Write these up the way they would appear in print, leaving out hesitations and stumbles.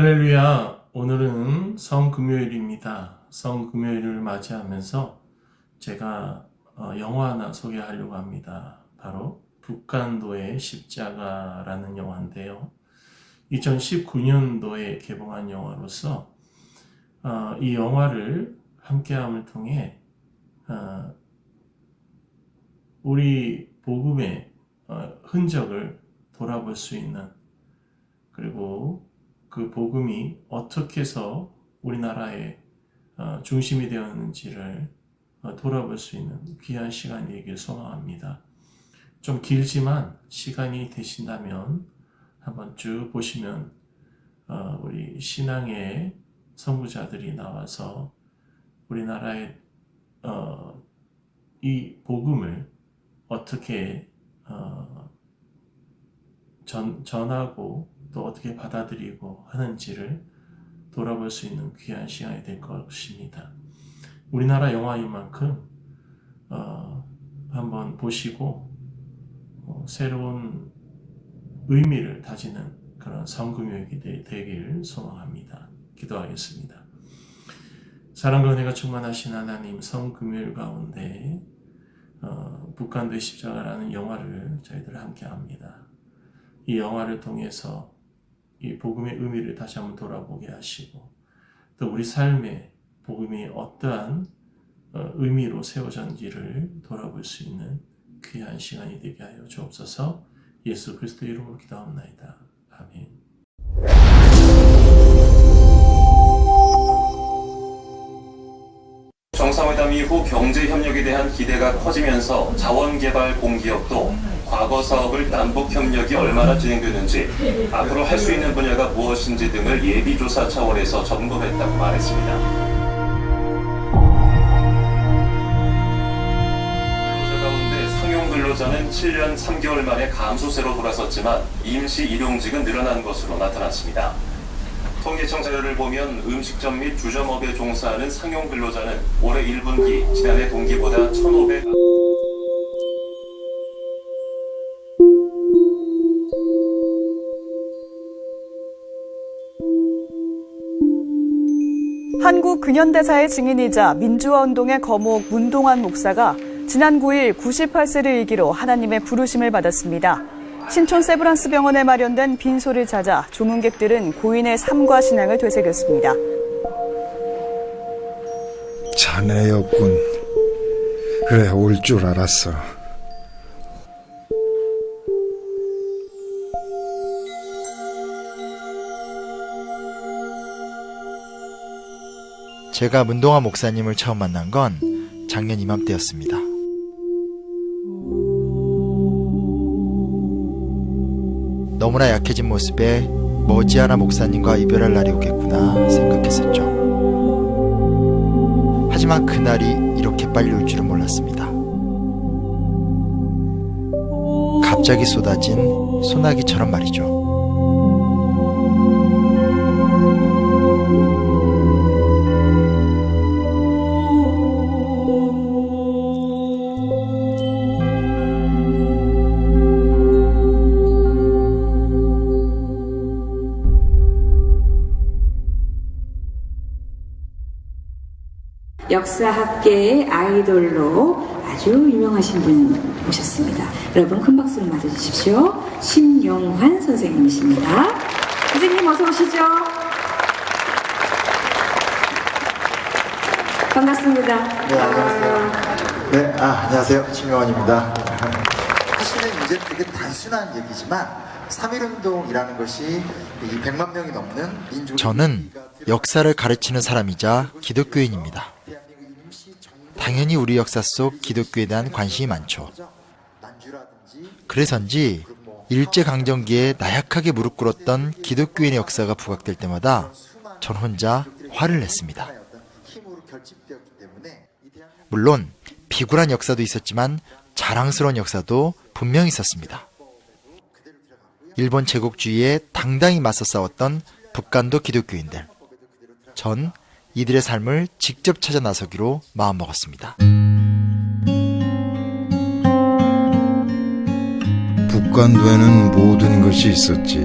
할렐루야. 오늘은 성금요일입니다. 성금요일을 맞이하면서 제가 영화 하나 소개하려고 합니다. 바로 북간도의 십자가라는 영화인데요. 2019년도에 개봉한 영화로서 이 영화를 함께함을 통해 우리 복음의 흔적을 돌아볼 수 있는, 그리고 그 복음이 어떻게 해서 우리나라의 중심이 되었는지를 돌아볼 수 있는 귀한 시간이 되길 소망합니다. 좀 길지만 시간이 되신다면 한번 쭉 보시면 우리 신앙의 선구자들이 나와서 우리나라의 이 복음을 어떻게 전하고 또 어떻게 받아들이고 하는지를 돌아볼 수 있는 귀한 시간이 될 것입니다. 우리나라 영화인 만큼 한번 보시고 새로운 의미를 다지는 그런 성금요일이 되길 소망합니다. 기도하겠습니다. 사랑과 은혜가 충만하신 하나님, 성금요일 가운데 북간도의 십자가라는 영화를 저희들 함께 합니다. 이 영화를 통해서 이 복음의 의미를 다시 한번 돌아보게 하시고, 또 우리 삶에 복음이 어떠한 의미로 세워졌는지를 돌아볼 수 있는 귀한 시간이 되게 하여 주옵소서. 예수 그리스도 이름으로 기도합나이다. 아멘. 정상회담 이후 경제협력에 대한 기대가 커지면서 자원개발 공기업도 과거 사업을 남북협력이 얼마나 진행되는지, 앞으로 할 수 있는 분야가 무엇인지 등을 예비조사 차원에서 점검했다고 말했습니다. 근로자 가운데 상용 근로자는 7년 3개월 만에 감소세로 돌아섰지만 임시 일용직은 늘어난 것으로 나타났습니다. 통계청 자료를 보면 음식점 및 주점업에 종사하는 상용 근로자는 올해 1분기 지난해 동기보다 1,500... 한국 근현대사의 증인이자 민주화운동의 거목 문동환 목사가 지난 9일 98세를 일기로 하나님의 부르심을 받았습니다. 신촌 세브란스 병원에 마련된 빈소를 찾아 조문객들은 고인의 삶과 신앙을 되새겼습니다. 자네였군. 그래, 올 줄 알았어. 제가 문동환 목사님을 처음 만난 건 작년 이맘때였습니다. 너무나 약해진 모습에 머지않아 목사님과 이별할 날이 오겠구나 생각했었죠. 하지만 그날이 이렇게 빨리 올 줄은 몰랐습니다. 갑자기 쏟아진 소나기처럼 말이죠. 역사학계의 아이돌로 아주 유명하신 분 모셨습니다. 여러분 큰 박수로 맞아주십시오. 심용환 선생님이십니다. 선생님 어서 오시죠. 반갑습니다. 네, 안녕하세요. 네, 안녕하세요. 심용환입니다. 사실은 이제 되게 단순한 얘기지만 3.1운동이라는 것이 이 100만 명이 넘는 민족. 저는 역사를 가르치는 사람이자 기독교인입니다. 당연히 우리 역사 속 기독교에 대한 관심이 많죠. 그래서인지 일제강점기에 나약하게 무릎 꿇었던 기독교인의 역사가 부각될 때마다 전 혼자 화를 냈습니다. 물론 비굴한 역사도 있었지만 자랑스러운 역사도 분명히 있었습니다. 일본 제국주의에 당당히 맞서 싸웠던 북간도 기독교인들. 전 이들의 삶을 직접 찾아 나서기로 마음먹었습니다. 북간도에는 모든 것이 있었지.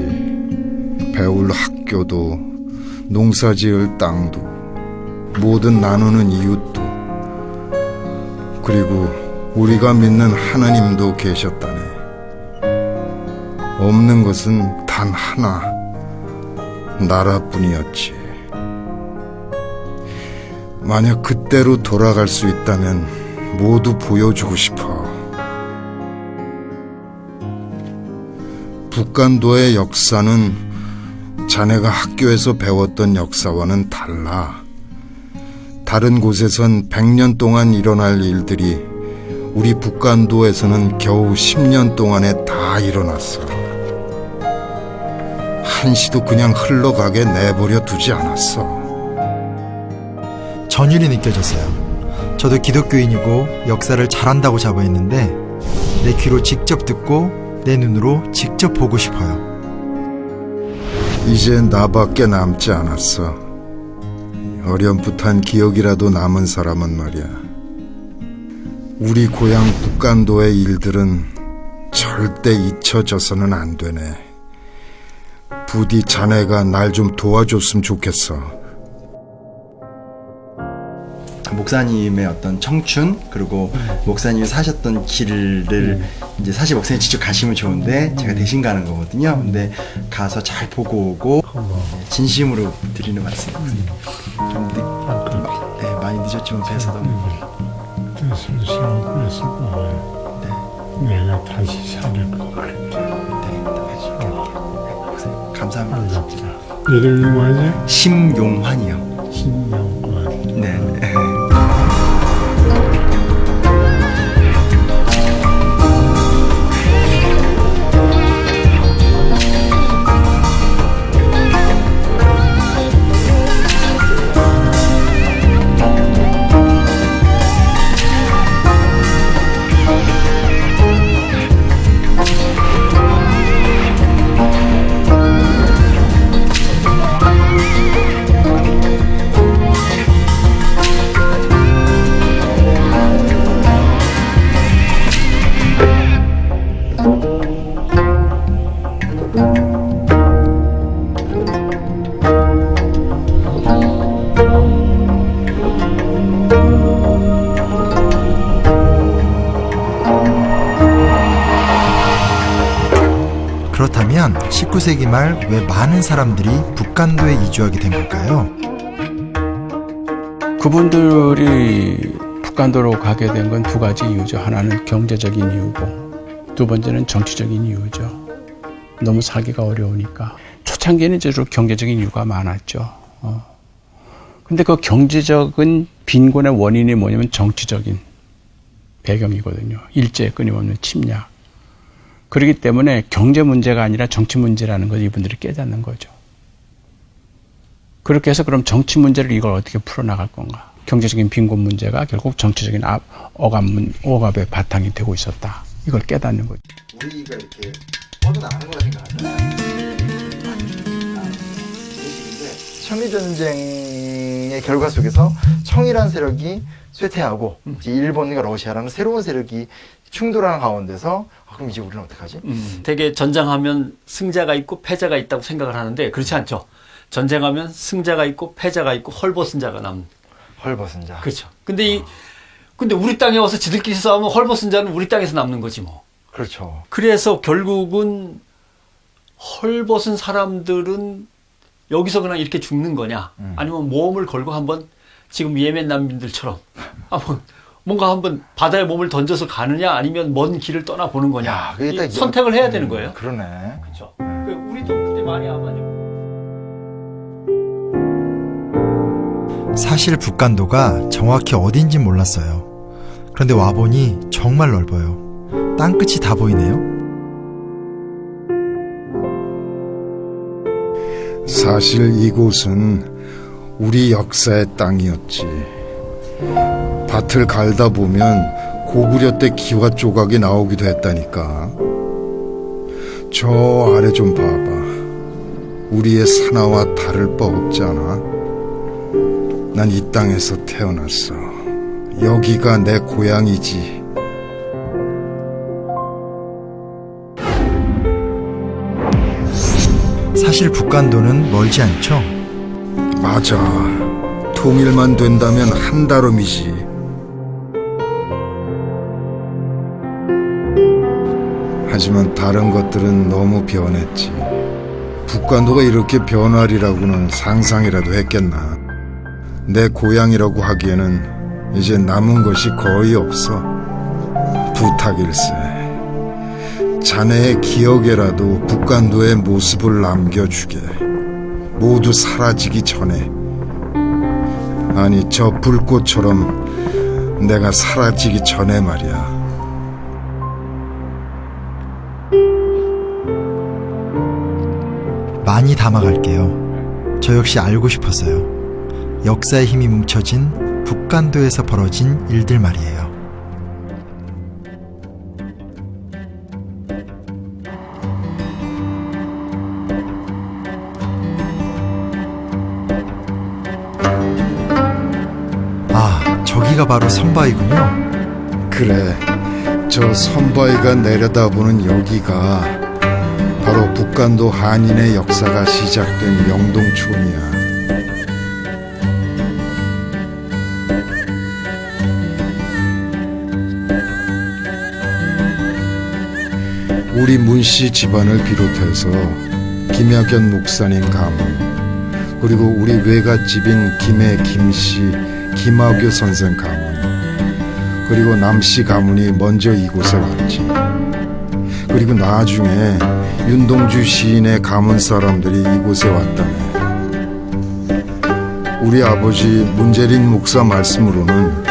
배울 학교도 농사지을 땅도, 모든 나누는 이웃도, 그리고 우리가 믿는 하나님도 계셨다네. 없는 것은 단 하나, 나라뿐이었지. 만약 그때로 돌아갈 수 있다면 모두 보여주고 싶어. 북간도의 역사는 자네가 학교에서 배웠던 역사와는 달라. 다른 곳에선 100년 동안 일어날 일들이 우리 북간도에서는 겨우 10년 동안에 다 일어났어. 한시도 그냥 흘러가게 내버려 두지 않았어. 전율이 느껴졌어요. 저도 기독교인이고 역사를 잘한다고 자부했는데 내 귀로 직접 듣고 내 눈으로 직접 보고 싶어요. 이제 나밖에 남지 않았어. 어렴풋한 기억이라도 남은 사람은 말이야. 우리 고향 북간도의 일들은 절대 잊혀져서는 안 되네. 부디 자네가 날 좀 도와줬으면 좋겠어. 목사님의 어떤 청춘, 그리고 목사님이 사셨던 길을 이제 사실 목사님 직접 가시면 좋은데 제가 대신 가는 거거든요. 근데 가서 잘 보고 오고 진심으로 드리는 말씀입니다. 좀 네, 많이 늦었지만 뵈서 너무 시간 그랬을 거예요. 네, 내가 다시 살릴 것 같아. 네, 목사님 감사합니다. 진짜. 이름이 뭐지? 심용환이요. 신영관. 네. 네. 그렇다면 19세기 말 왜 많은 사람들이 북간도에 이주하게 된 걸까요? 그분들이 북간도로 가게 된 건 두 가지 이유죠. 하나는 경제적인 이유고 두 번째는 정치적인 이유죠. 너무 살기가 어려우니까. 초창기에는 주로 경제적인 이유가 많았죠. 근데 그 경제적인 빈곤의 원인이 뭐냐면 정치적인 배경이거든요. 일제의 끊임없는 침략. 그렇기 때문에 경제 문제가 아니라 정치 문제라는 걸 이분들이 깨닫는 거죠. 그렇게 해서 그럼 정치 문제를 이걸 어떻게 풀어나갈 건가? 경제적인 빈곤 문제가 결국 정치적인 억압의 바탕이 되고 있었다. 이걸 깨닫는 거죠. 우리가 이렇게 뻗어나가는 거라 생각하잖아요. 청일전쟁의 결과 속에서 청일한 세력이 쇠퇴하고 이제 일본과 러시아라는 새로운 세력이 충돌하는 가운데서 그럼 이제 우리는 어떡하지? 되게 전쟁하면 승자가 있고 패자가 있다고 생각을 하는데 그렇지 않죠. 전쟁하면 승자가 있고 패자가 있고 헐벗은 자가 남는. 헐벗은 자. 그렇죠. 근데 우리 땅에 와서 지들끼리 싸우면 헐벗은 자는 우리 땅에서 남는 거지 뭐. 그렇죠. 그래서 결국은 헐벗은 사람들은 여기서 그냥 이렇게 죽는 거냐? 아니면 모험을 걸고 한번 지금 예멘 난민들처럼 뭔가 한번 바다에 몸을 던져서 가느냐? 아니면 먼 길을 떠나 보는 거냐? 야, 그게 선택을 해야 되는 거예요. 그러네. 그렇죠. 우리도 그때 많이 아마 사실 북간도가 정확히 어딘지 몰랐어요. 그런데 와보니 정말 넓어요. 땅끝이 다 보이네요. 사실 이곳은 우리 역사의 땅이었지. 밭을 갈다 보면 고구려 때 기와 조각이 나오기도 했다니까. 저 아래 좀 봐봐. 우리의 산하와 다를 바 없지 않아? 난 이 땅에서 태어났어. 여기가 내 고향이지. 사실 북간도는 멀지 않죠. 맞아. 통일만 된다면 한달음이지. 하지만 다른 것들은 너무 변했지. 북한도가 이렇게 변하리라고는 상상이라도 했겠나. 내 고향이라고 하기에는 이제 남은 것이 거의 없어. 부탁일세. 자네의 기억에라도 북한도의 모습을 남겨주게. 모두 사라지기 전에. 아니, 저 불꽃처럼 내가 사라지기 전에 말이야. 많이 담아갈게요. 저 역시 알고 싶었어요. 역사의 힘이 뭉쳐진 북한도에서 벌어진 일들 말이에요. 아, 저기가 바로 선바위군요. 그래, 저 선바위가 내려다보는 여기가 바로 북한도 한인의 역사가 시작된 명동촌이야. 우리 문씨 집안을 비롯해서 김학연 목사님 가문, 그리고 우리 외갓집인 김해 김씨 김학교 선생 가문, 그리고 남씨 가문이 먼저 이곳에 왔지. 그리고 나중에 윤동주 시인의 가문 사람들이 이곳에 왔다네. 우리 아버지 문재린 목사 말씀으로는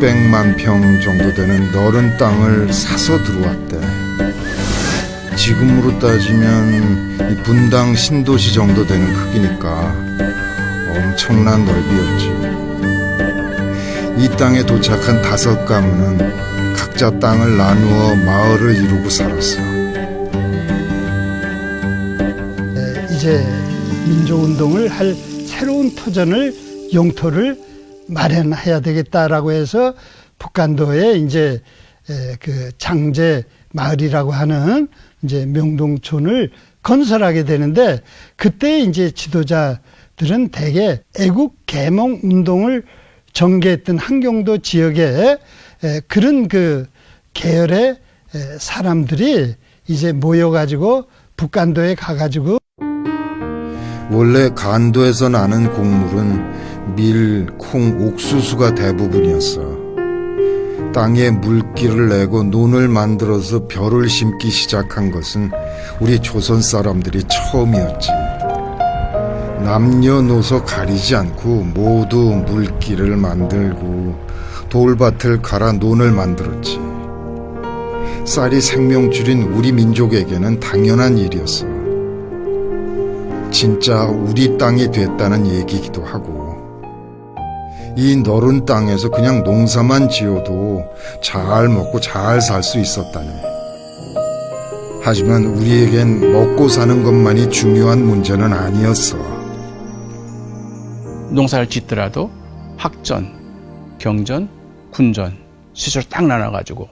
600만 평 정도 되는 넓은 땅을 사서 들어왔대. 지금으로 따지면 이 분당 신도시 정도 되는 크기니까 엄청난 넓이였지. 이 땅에 도착한 5 가문은 각자 땅을 나누어 마을을 이루고 살았어. 이제 민족운동을 할 새로운 터전을, 영토를 마련해야 되겠다라고 해서 북한도에 이제 그 장제 마을이라고 하는 이제 명동촌을 건설하게 되는데, 그때 이제 지도자들은 대개 애국 계몽 운동을 전개했던 한경도 지역에 그런 그 계열의 사람들이 이제 모여가지고 북간도에 가가지고, 원래 간도에서 나는 곡물은 밀, 콩, 옥수수가 대부분이었어. 땅에 물기를 내고 논을 만들어서 벼를 심기 시작한 것은 우리 조선 사람들이 처음이었지. 남녀노소 가리지 않고 모두 물기를 만들고 돌밭을 갈아 논을 만들었지. 쌀이 생명줄인 우리 민족에게는 당연한 일이었어. 진짜 우리 땅이 됐다는 얘기기도 하고, 이 넓은 땅에서 그냥 농사만 지어도 잘 먹고 잘 살 수 있었다네. 하지만 우리에겐 먹고 사는 것만이 중요한 문제는 아니었어. 농사를 짓더라도 학전, 경전, 군전, 시설 딱 나눠가지고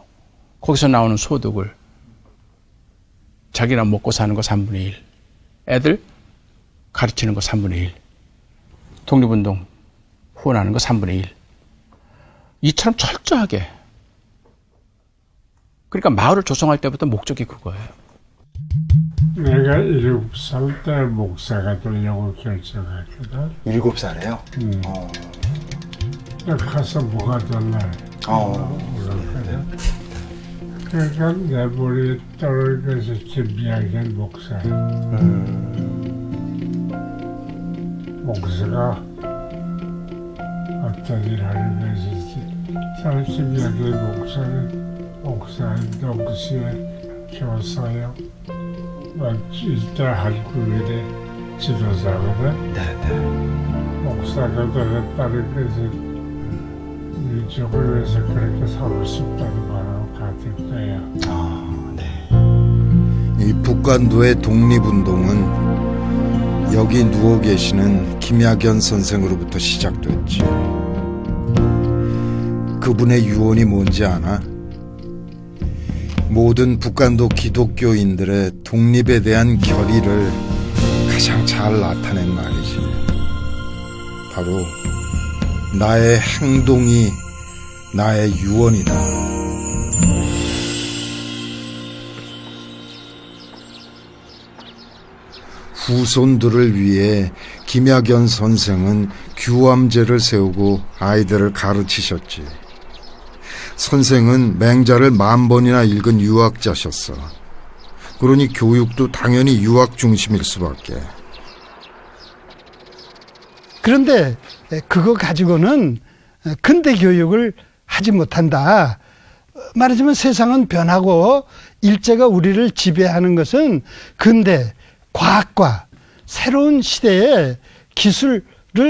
거기서 나오는 소득을 자기랑 먹고 사는 거 3분의 1, 애들 가르치는 거 3분의 1, 독립운동 후원하는 거 3분의 1. 이처럼 철저하게. 그러니까 마을을 조성할 때부터 목적이 그거예요. 내가 7살 때 목사가 되려고 결정했거든. 7살에요? 가서 뭐가 될래? 그러니까 내 머리에 떨어져서 김학연 목사. 목사가 어떤 일 하는 것이지. 저는 김학연 목사는 동시에 교사요. 일단 한국인의 지도자거든. 목사가 되겠다는 것은 민족을 위해서 그렇게 살고 싶다는 마음을 가질 거야. 이 북간도의 독립운동은 여기 누워 계시는 김학연 선생으로부터 시작됐지. 그분의 유언이 뭔지 아나? 모든 북간도 기독교인들의 독립에 대한 결의를 가장 잘 나타낸 말이지. 바로 나의 행동이 나의 유언이다. 후손들을 위해 김학연 선생은 규암제를 세우고 아이들을 가르치셨지. 선생은 맹자를 10,000번이나 읽은 유학자셨어. 그러니 교육도 당연히 유학 중심일 수밖에. 그런데 그거 가지고는 근대 교육을 하지 못한다. 말하자면 세상은 변하고 일제가 우리를 지배하는 것은 근대 과학과 새로운 시대의 기술을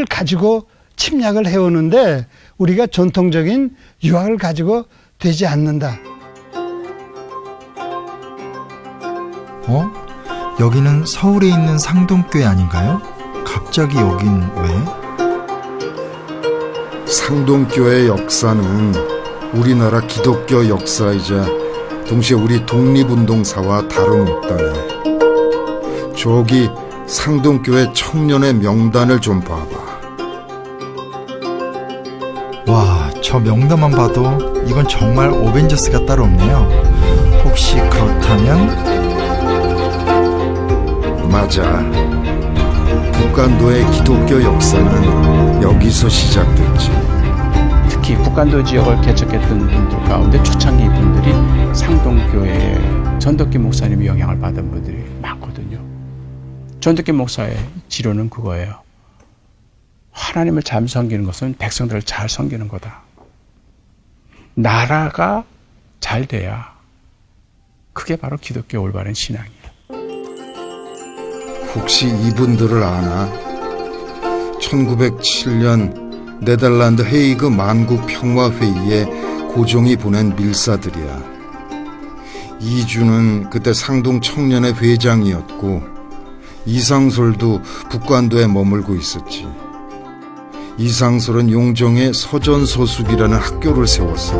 가지고 침략을 해오는데 우리가 전통적인 유학을 가지고 되지 않는다. 여기는 서울에 있는 상동교회 아닌가요? 갑자기 여긴 왜? 상동교의 역사는 우리나라 기독교 역사이자 동시에 우리 독립운동사와 다름없다네. 저기 상동교회 청년의 명단을 좀 봐봐. 와, 저 명단만 봐도 이건 정말 어벤져스가 따로 없네요. 혹시 그렇다면? 맞아. 북간도의 기독교 역사는 여기서 시작됐지. 특히 북간도 지역을 개척했던 분들 가운데 초창기 분들이 상동교회의 전덕기 목사님의 영향을 받은 분들이 많거든요. 전덕기 목사의 지론은 그거예요. 하나님을 잘 섬기는 것은 백성들을 잘 섬기는 거다. 나라가 잘 돼야 그게 바로 기독교 올바른 신앙이에요. 혹시 이분들을 아나? 1907년 네덜란드 헤이그 만국평화회의에 고종이 보낸 밀사들이야. 이주는 그때 상동 청년의 회장이었고 이상솔도 북간도에 머물고 있었지. 이상솔은 용정에 서전서숙이라는 학교를 세웠어.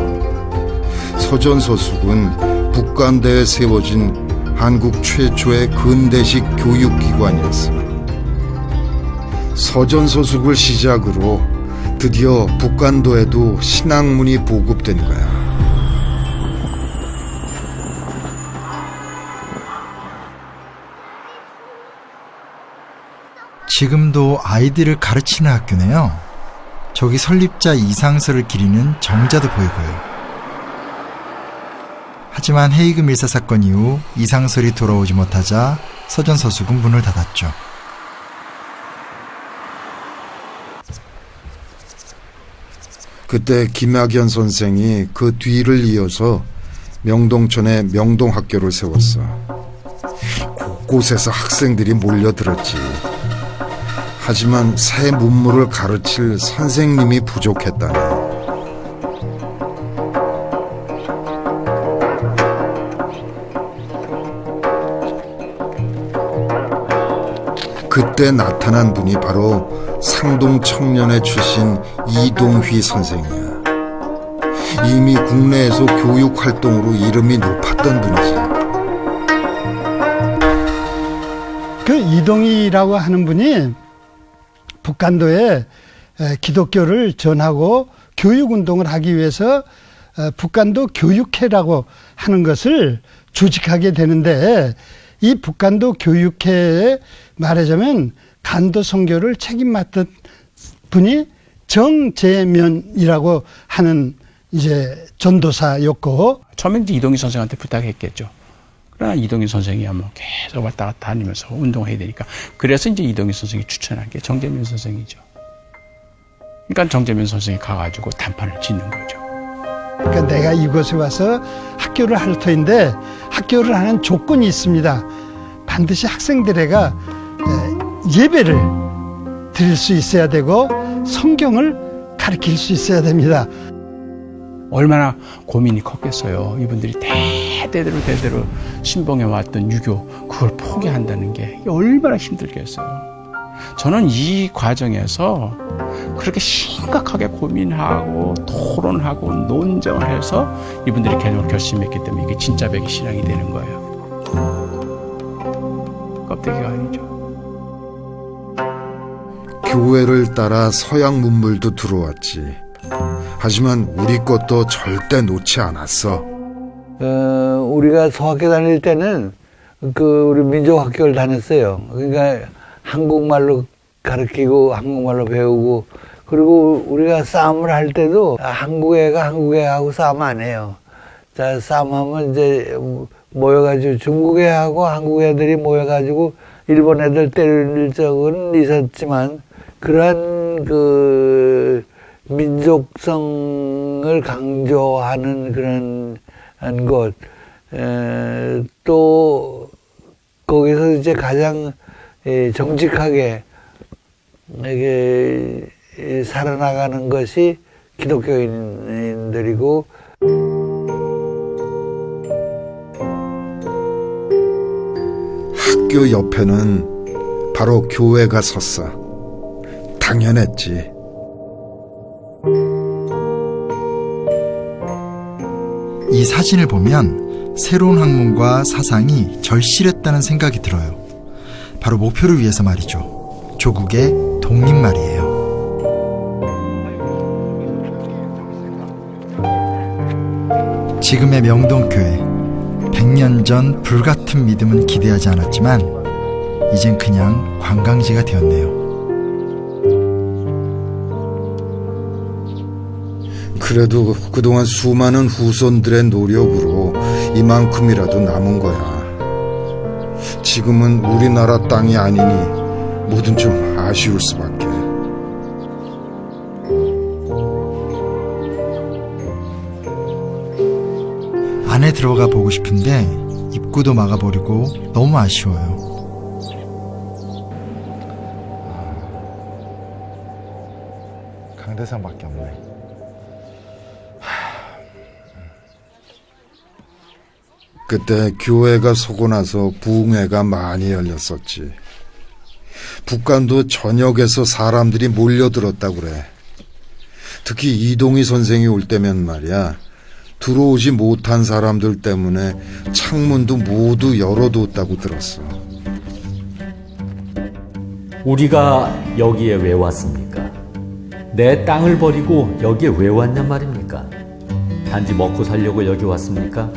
서전서숙은 북간도에 세워진 한국 최초의 근대식 교육기관이었어. 서전서숙을 시작으로 드디어 북간도에도 신학문이 보급된 거야. 지금도 아이들을 가르치는 학교네요. 저기 설립자 이상설을 기리는 정자도 보이고요. 하지만 헤이그 밀사 사건 이후 이상설이 돌아오지 못하자 서전서숙은 문을 닫았죠. 그때 김학연 선생이 그 뒤를 이어서 명동천에 명동학교를 세웠어. 곳곳에서 학생들이 몰려들었지. 하지만 새 문물을 가르칠 선생님이 부족했다네. 그때 나타난 분이 바로 상동 청년회 출신 이동휘 선생이야. 이미 국내에서 교육 활동으로 이름이 높았던 분이지. 그 이동희라고 하는 분이 북간도에 기독교를 전하고 교육운동을 하기 위해서 북간도 교육회라고 하는 것을 조직하게 되는데, 이 북간도 교육회에 말하자면 간도 선교를 책임 맡은 분이 정재면이라고 하는 이제 전도사였고, 처음엔 이제 이동희 선생한테 부탁했겠죠. 그러나 이동희 선생이 뭐 계속 왔다 갔다 다니면서 운동을 해야 되니까, 그래서 이제 이동희 선생이 추천한 게 정재면 선생이죠. 그러니까 정재면 선생이 가가지고 단판을 짓는 거죠. 그러니까 내가 이곳에 와서 학교를 할 터인데 학교를 하는 조건이 있습니다. 반드시 학생들에가 예배를 드릴 수 있어야 되고 성경을 가르칠 수 있어야 됩니다. 얼마나 고민이 컸겠어요. 이분들이 대대로 신봉해 왔던 유교, 그걸 포기한다는 게 얼마나 힘들겠어요. 저는 이 과정에서 그렇게 심각하게 고민하고 토론하고 논쟁을 해서 이분들이 개념을 결심했기 때문에 이게 진짜 백의 신앙이 되는 거예요. 껍데기가 아니죠. 교회를 따라 서양 문물도 들어왔지. 하지만 우리 것도 절대 놓지 않았어. 우리가 소학교 다닐 때는 우리 민족학교를 다녔어요. 그러니까 한국말로 가르치고 한국말로 배우고, 그리고 우리가 싸움을 할 때도 한국 애가 한국 애하고 싸움 안 해요. 자, 싸움하면 이제 모여가지고 중국 애하고 한국 애들이 모여가지고 일본 애들 때릴 적은 있었지만, 그러한 민족성을 강조하는 그런 것, 또 거기서 이제 가장 정직하게 이게 살아나가는 것이 기독교인들이고, 학교 옆에는 바로 교회가 섰어. 당연했지. 이 사진을 보면 새로운 학문과 사상이 절실했다는 생각이 들어요. 바로 목표를 위해서 말이죠. 조국의 독립 말이에요. 지금의 명동교회, 100년 전 불같은 믿음은 기대하지 않았지만 이젠 그냥 관광지가 되었네요. 그래도 그동안 수많은 후손들의 노력으로 이만큼이라도 남은 거야. 지금은 우리나라 땅이 아니니 뭐든 좀 아쉬울 수밖에. 안에 들어가 보고 싶은데 입구도 막아버리고 너무 아쉬워요. 강대상밖에 없네. 그때 교회가 서고 나서 부흥회가 많이 열렸었지. 북한도 전역에서 사람들이 몰려들었다고 그래. 특히 이동희 선생이 올 때면 말이야, 들어오지 못한 사람들 때문에 창문도 모두 열어뒀다고 들었어. 우리가 여기에 왜 왔습니까? 내 땅을 버리고 여기에 왜 왔냔 말입니까? 단지 먹고 살려고 여기 왔습니까?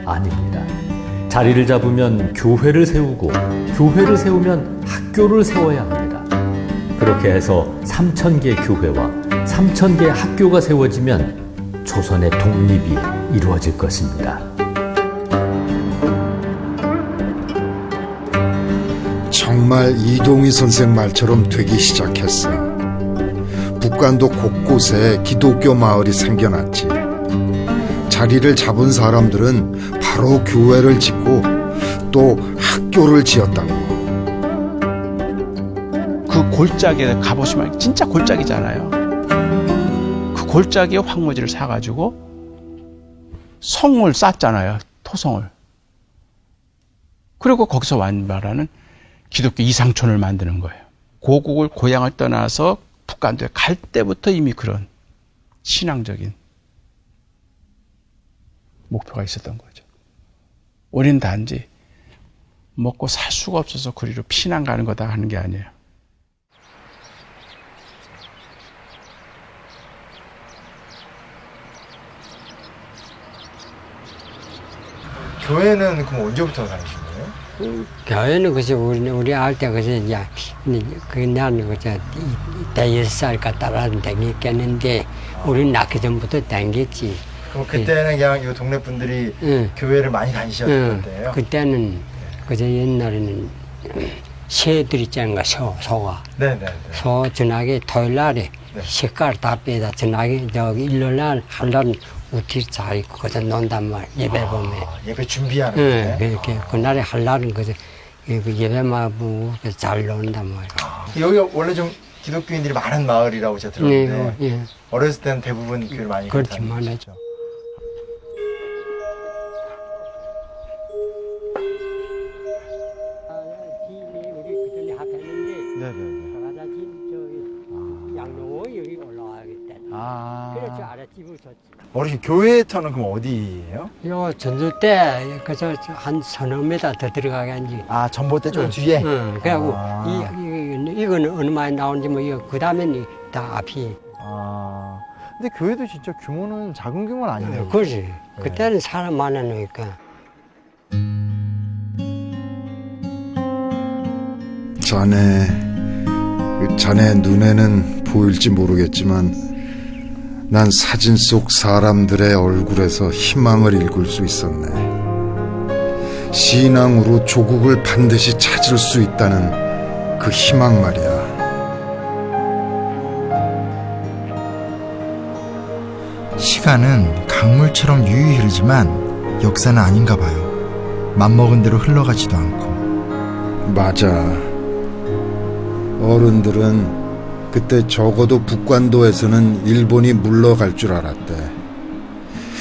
아닙니다. 자리를 잡으면 교회를 세우고, 교회를 세우면 학교를 세워야 합니다. 그렇게 해서 3,000개 교회와 3,000개 학교가 세워지면 조선의 독립이 이루어질 것입니다. 정말 이동희 선생 말처럼 되기 시작했어. 북한도 곳곳에 기독교 마을이 생겨났지. 자리를 잡은 사람들은 바로 교회를 짓고 또 학교를 지었다고. 그 골짜기에 가보시면 진짜 골짜기잖아요. 그 골짜기에 황무지를 사가지고 성을 쌓잖아요. 토성을. 그리고 거기서 말하는 기독교 이상촌을 만드는 거예요. 고국을 고향을 떠나서 북한도에 갈 때부터 이미 그런 신앙적인 목표가 있었던 거죠. 우리는 단지 먹고 살 수가 없어서 그리로 피난 가는 거다 하는 게 아니에요. 교회는 그럼 언제부터 다니신 거예요? 교회는 그저 우리 알 때 그저 이제 그냥 그저 대여살까 따라 다녔겠는데 우리는 낳기 전부터 다녔지. 그럼 그때는 그냥 이 동네 분들이 교회를 많이 다니셨을 때예요? 그때는 그저 옛날에는 새들 있잖아, 소가. 네네. 소 저녁에 토요일 날에 색깔 다 빼다 저녁에 저기 일요일 날 한날 우티 잘 입고 그저 논단 말 예배 보면. 예배 준비하는 거예요? 그렇게 그날에 할 날은 그저 예배만 보고 잘 논단 말이야. 여기 원래 좀 기독교인들이 많은 마을이라고 제가 들었는데 네. 어렸을 때는 대부분 교회를 많이 그렇지만 했죠. 저 아랫집을 줬지. 어르신 교회 터는 그럼 어디예요? 요 전주 때 그래서 한 서너 미터 더 들어가게 한지. 아 전봇대 좀 뒤에. 응. 그리고 이거는 얼마에 나오는지 뭐 이거 그 다음에는 다 앞이. 아 근데 교회도 진짜 규모는 작은 규모는 아니네요. 그지. 그때는 사람 많으니까. 자네 눈에는 보일지 모르겠지만 난 사진 속 사람들의 얼굴에서 희망을 읽을 수 있었네. 신앙으로 조국을 반드시 찾을 수 있다는 그 희망 말이야. 시간은 강물처럼 유유히 흐르지만 역사는 아닌가 봐요. 맘먹은 대로 흘러가지도 않고. 맞아. 어른들은 그때 적어도 북관도에서는 일본이 물러갈 줄 알았대.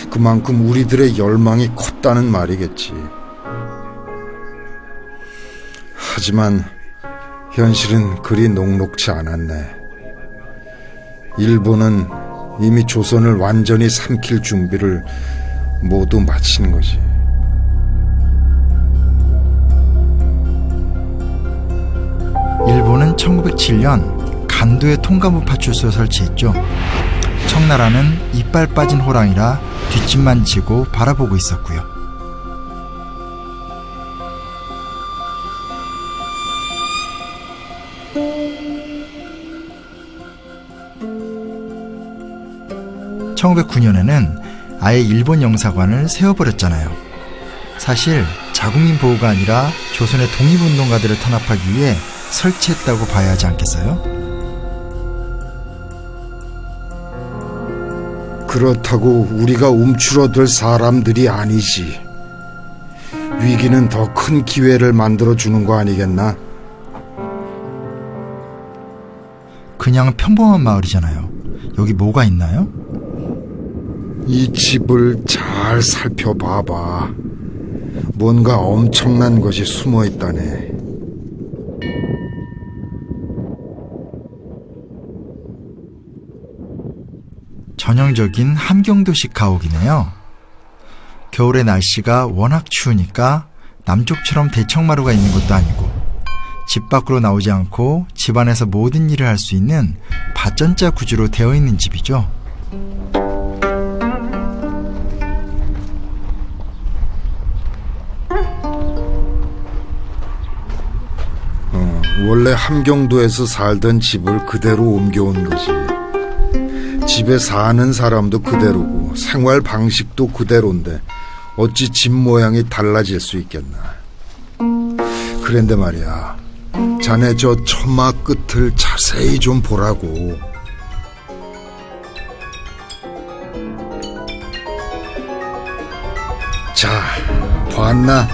그만큼 우리들의 열망이 컸다는 말이겠지. 하지만 현실은 그리 녹록지 않았네. 일본은 이미 조선을 완전히 삼킬 준비를 모두 마친 거지. 일본은 1907년 간도에 통가무 파출소를 설치했죠. 청나라는 이빨 빠진 호랑이라 뒷짐만 지고 바라보고 있었고요. (1909년에는) 아예 일본 영사관을 세워버렸잖아요. 사실 자국민 보호가 아니라 조선의 독립운동가들을 탄압하기 위해 설치했다고 봐야 하지 않겠어요? 그렇다고 우리가 움츠러들 사람들이 아니지. 위기는 더 큰 기회를 만들어주는 거 아니겠나? 그냥 평범한 마을이잖아요. 여기 뭐가 있나요? 이 집을 잘 살펴봐봐. 뭔가 엄청난 것이 숨어 있다네. 전형적인 함경도식 가옥이네요. 겨울에 날씨가 워낙 추우니까 남쪽처럼 대청마루가 있는 것도 아니고 집 밖으로 나오지 않고 집 안에서 모든 일을 할 수 있는 밭전자 구조로 되어 있는 집이죠. 원래 함경도에서 살던 집을 그대로 옮겨온 거지. 집에 사는 사람도 그대로고 생활 방식도 그대로인데 어찌 집 모양이 달라질 수 있겠나. 그런데 말이야, 자네 저 처마 끝을 자세히 좀 보라고. 자, 봤나?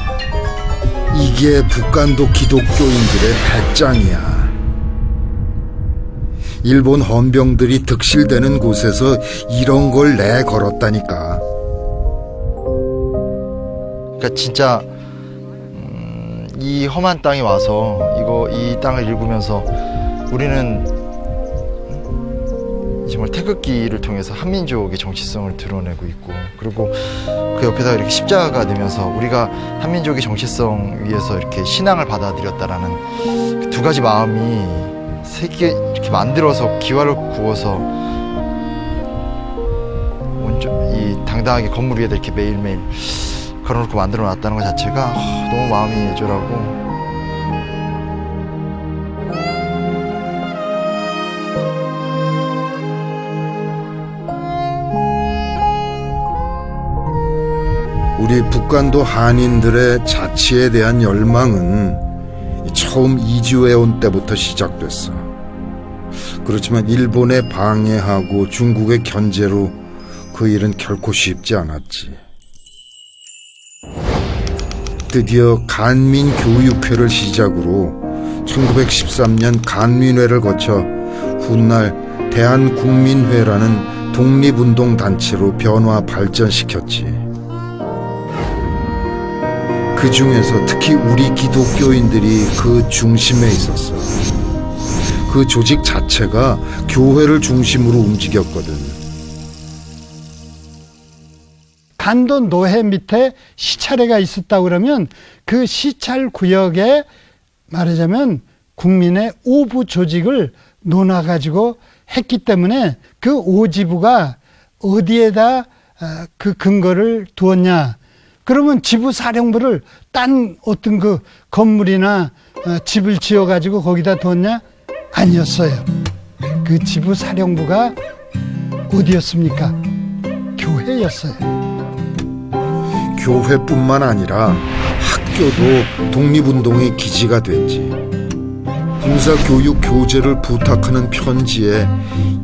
이게 북간도 기독교인들의 배짱이야. 일본 헌병들이 득실되는 곳에서 이런 걸 내걸었다니까. 그러니까 진짜 이 험한 땅에 와서 이 땅을 읽으면서 우리는 정말 태극기를 통해서 한민족의 정체성을 드러내고 있고, 그리고 그 옆에다가 이렇게 십자가가 되면서 우리가 한민족의 정체성 위에서 이렇게 신앙을 받아들였다라는 두 가지 마음이 세계 이렇게 만들어서 기와를 구워서 이 당당하게 건물 위에다 이렇게 매일매일 걸어놓고 만들어 놨다는 것 자체가 너무 마음이 애절하고. 우리 북간도 한인들의 자치에 대한 열망은 처음 이주해온 때부터 시작됐어. 그렇지만 일본의 방해하고 중국의 견제로 그 일은 결코 쉽지 않았지. 드디어 간민교육회를 시작으로 1913년 간민회를 거쳐 훗날 대한국민회라는 독립운동단체로 변화 발전시켰지. 그 중에서 특히 우리 기독교인들이 그 중심에 있었어. 그 조직 자체가 교회를 중심으로 움직였거든. 간도 노회 밑에 시찰회가 있었다고 그러면 그 시찰 구역에 말하자면 국민의 오부 조직을 놓아가지고 했기 때문에 그 오지부가 어디에다 그 근거를 두었냐. 그러면 지부사령부를 딴 어떤 그 건물이나 집을 지어가지고 거기다 두었냐? 아니었어요. 그 지부사령부가 어디였습니까? 교회였어요. 교회뿐만 아니라 학교도 독립운동의 기지가 됐지. 군사교육 교재를 부탁하는 편지에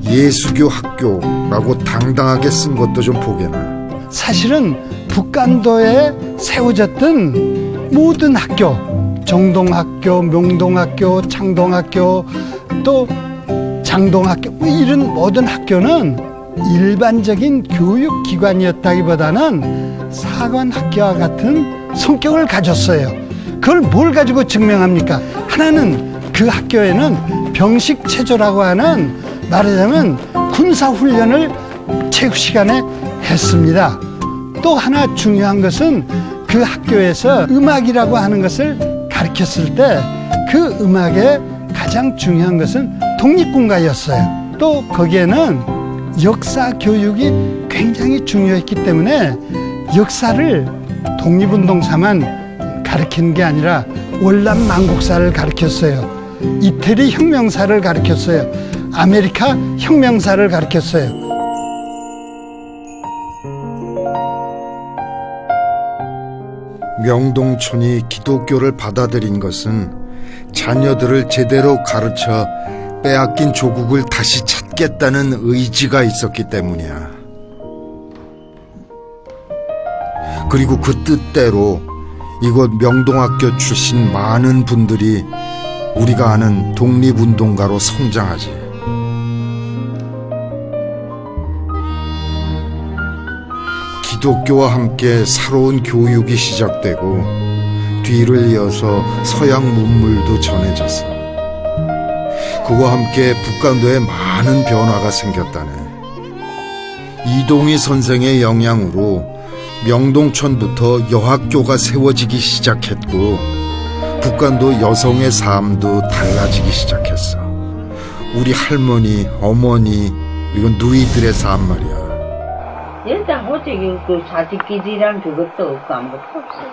예수교 학교라고 당당하게 쓴 것도 좀 보게나. 사실은 북간도에 세워졌던 모든 학교, 정동학교, 명동학교, 창동학교, 또 장동학교, 뭐 이런 모든 학교는 일반적인 교육기관이었다기보다는 사관학교와 같은 성격을 가졌어요. 그걸 뭘 가지고 증명합니까? 하나는 그 학교에는 병식체조라고 하는 말하자면 군사훈련을 체육 시간에 했습니다. 또 하나 중요한 것은 그 학교에서 음악이라고 하는 것을 가르쳤을 때 그 음악의 가장 중요한 것은 독립군가였어요. 또 거기에는 역사 교육이 굉장히 중요했기 때문에 역사를 독립운동사만 가르치는 게 아니라 월남망국사를 가르쳤어요. 이태리 혁명사를 가르쳤어요. 아메리카 혁명사를 가르쳤어요. 명동촌이 기독교를 받아들인 것은 자녀들을 제대로 가르쳐 빼앗긴 조국을 다시 찾겠다는 의지가 있었기 때문이야. 그리고 그 뜻대로 이곳 명동학교 출신 많은 분들이 우리가 아는 독립운동가로 성장하지. 기독교와 함께 새로운 교육이 시작되고 뒤를 이어서 서양 문물도 전해졌어. 그와 함께 북간도에 많은 변화가 생겼다네. 이동희 선생의 영향으로 명동촌부터 여학교가 세워지기 시작했고 북간도 여성의 삶도 달라지기 시작했어. 우리 할머니, 어머니, 이건 누이들의 삶 말이야. 일단 어떻게 그 자식기지란 그것도 없고 아무것도 없어요.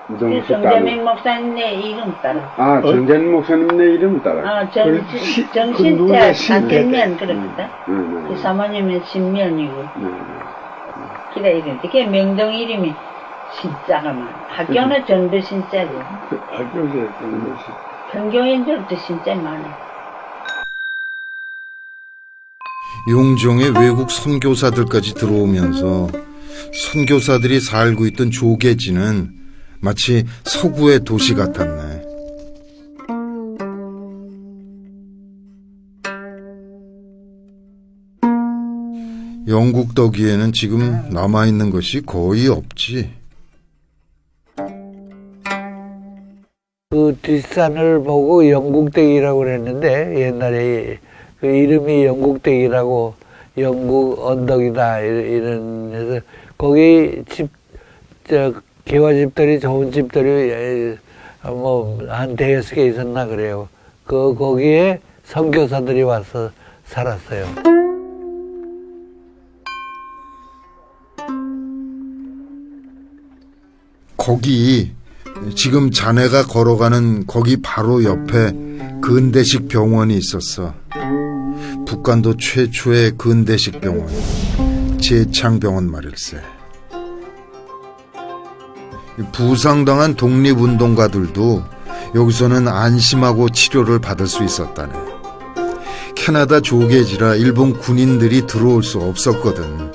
그 정재명 목사님네 이름 따라. 아, 정재명 목사님네 이름 따라. 아, 정신자 안경면 그럽니다. 그 사모님은 신면이고. 그래 이름. 그게 명동 이름이 신자가 많아. 학교는 전부 신자고. 학교에서 전부 신. 평교인들도 신자 많아. 용종의 외국 선교사들까지 들어오면서 선교사들이 살고 있던 조계지는 마치 서구의 도시 같았네. 영국 덕이에는 지금 남아있는 것이 거의 없지. 그 뒷산을 보고 영국댁이라고 그랬는데 옛날에 그 이름이 영국댁이라고 영국 언덕이다 이런 해서 거기 집 개화집들이 좋은 집들이 뭐 한 대여섯 개 있었나 그래요. 거기에 선교사들이 와서 살았어요. 거기 지금 자네가 걸어가는 거기 바로 옆에 근대식 병원이 있었어. 북간도 최초의 근대식 병원, 제창병원 말일세. 부상당한 독립운동가들도 여기서는 안심하고 치료를 받을 수 있었다네. 캐나다 조계지라 일본 군인들이 들어올 수 없었거든.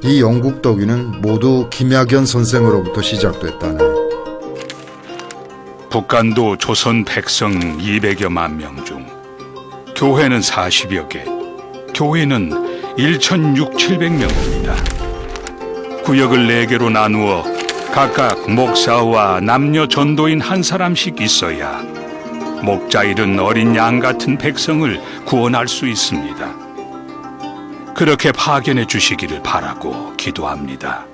이 영국 덕이는 모두 김학연 선생으로부터 시작됐다네. 북간도 조선 백성 200여만 명 중 교회는 40여 개, 교회는 1,600~700명입니다. 구역을 4개로 나누어 각각 목사와 남녀 전도인 한 사람씩 있어야 목자 잃은 어린 양 같은 백성을 구원할 수 있습니다. 그렇게 파견해 주시기를 바라고 기도합니다.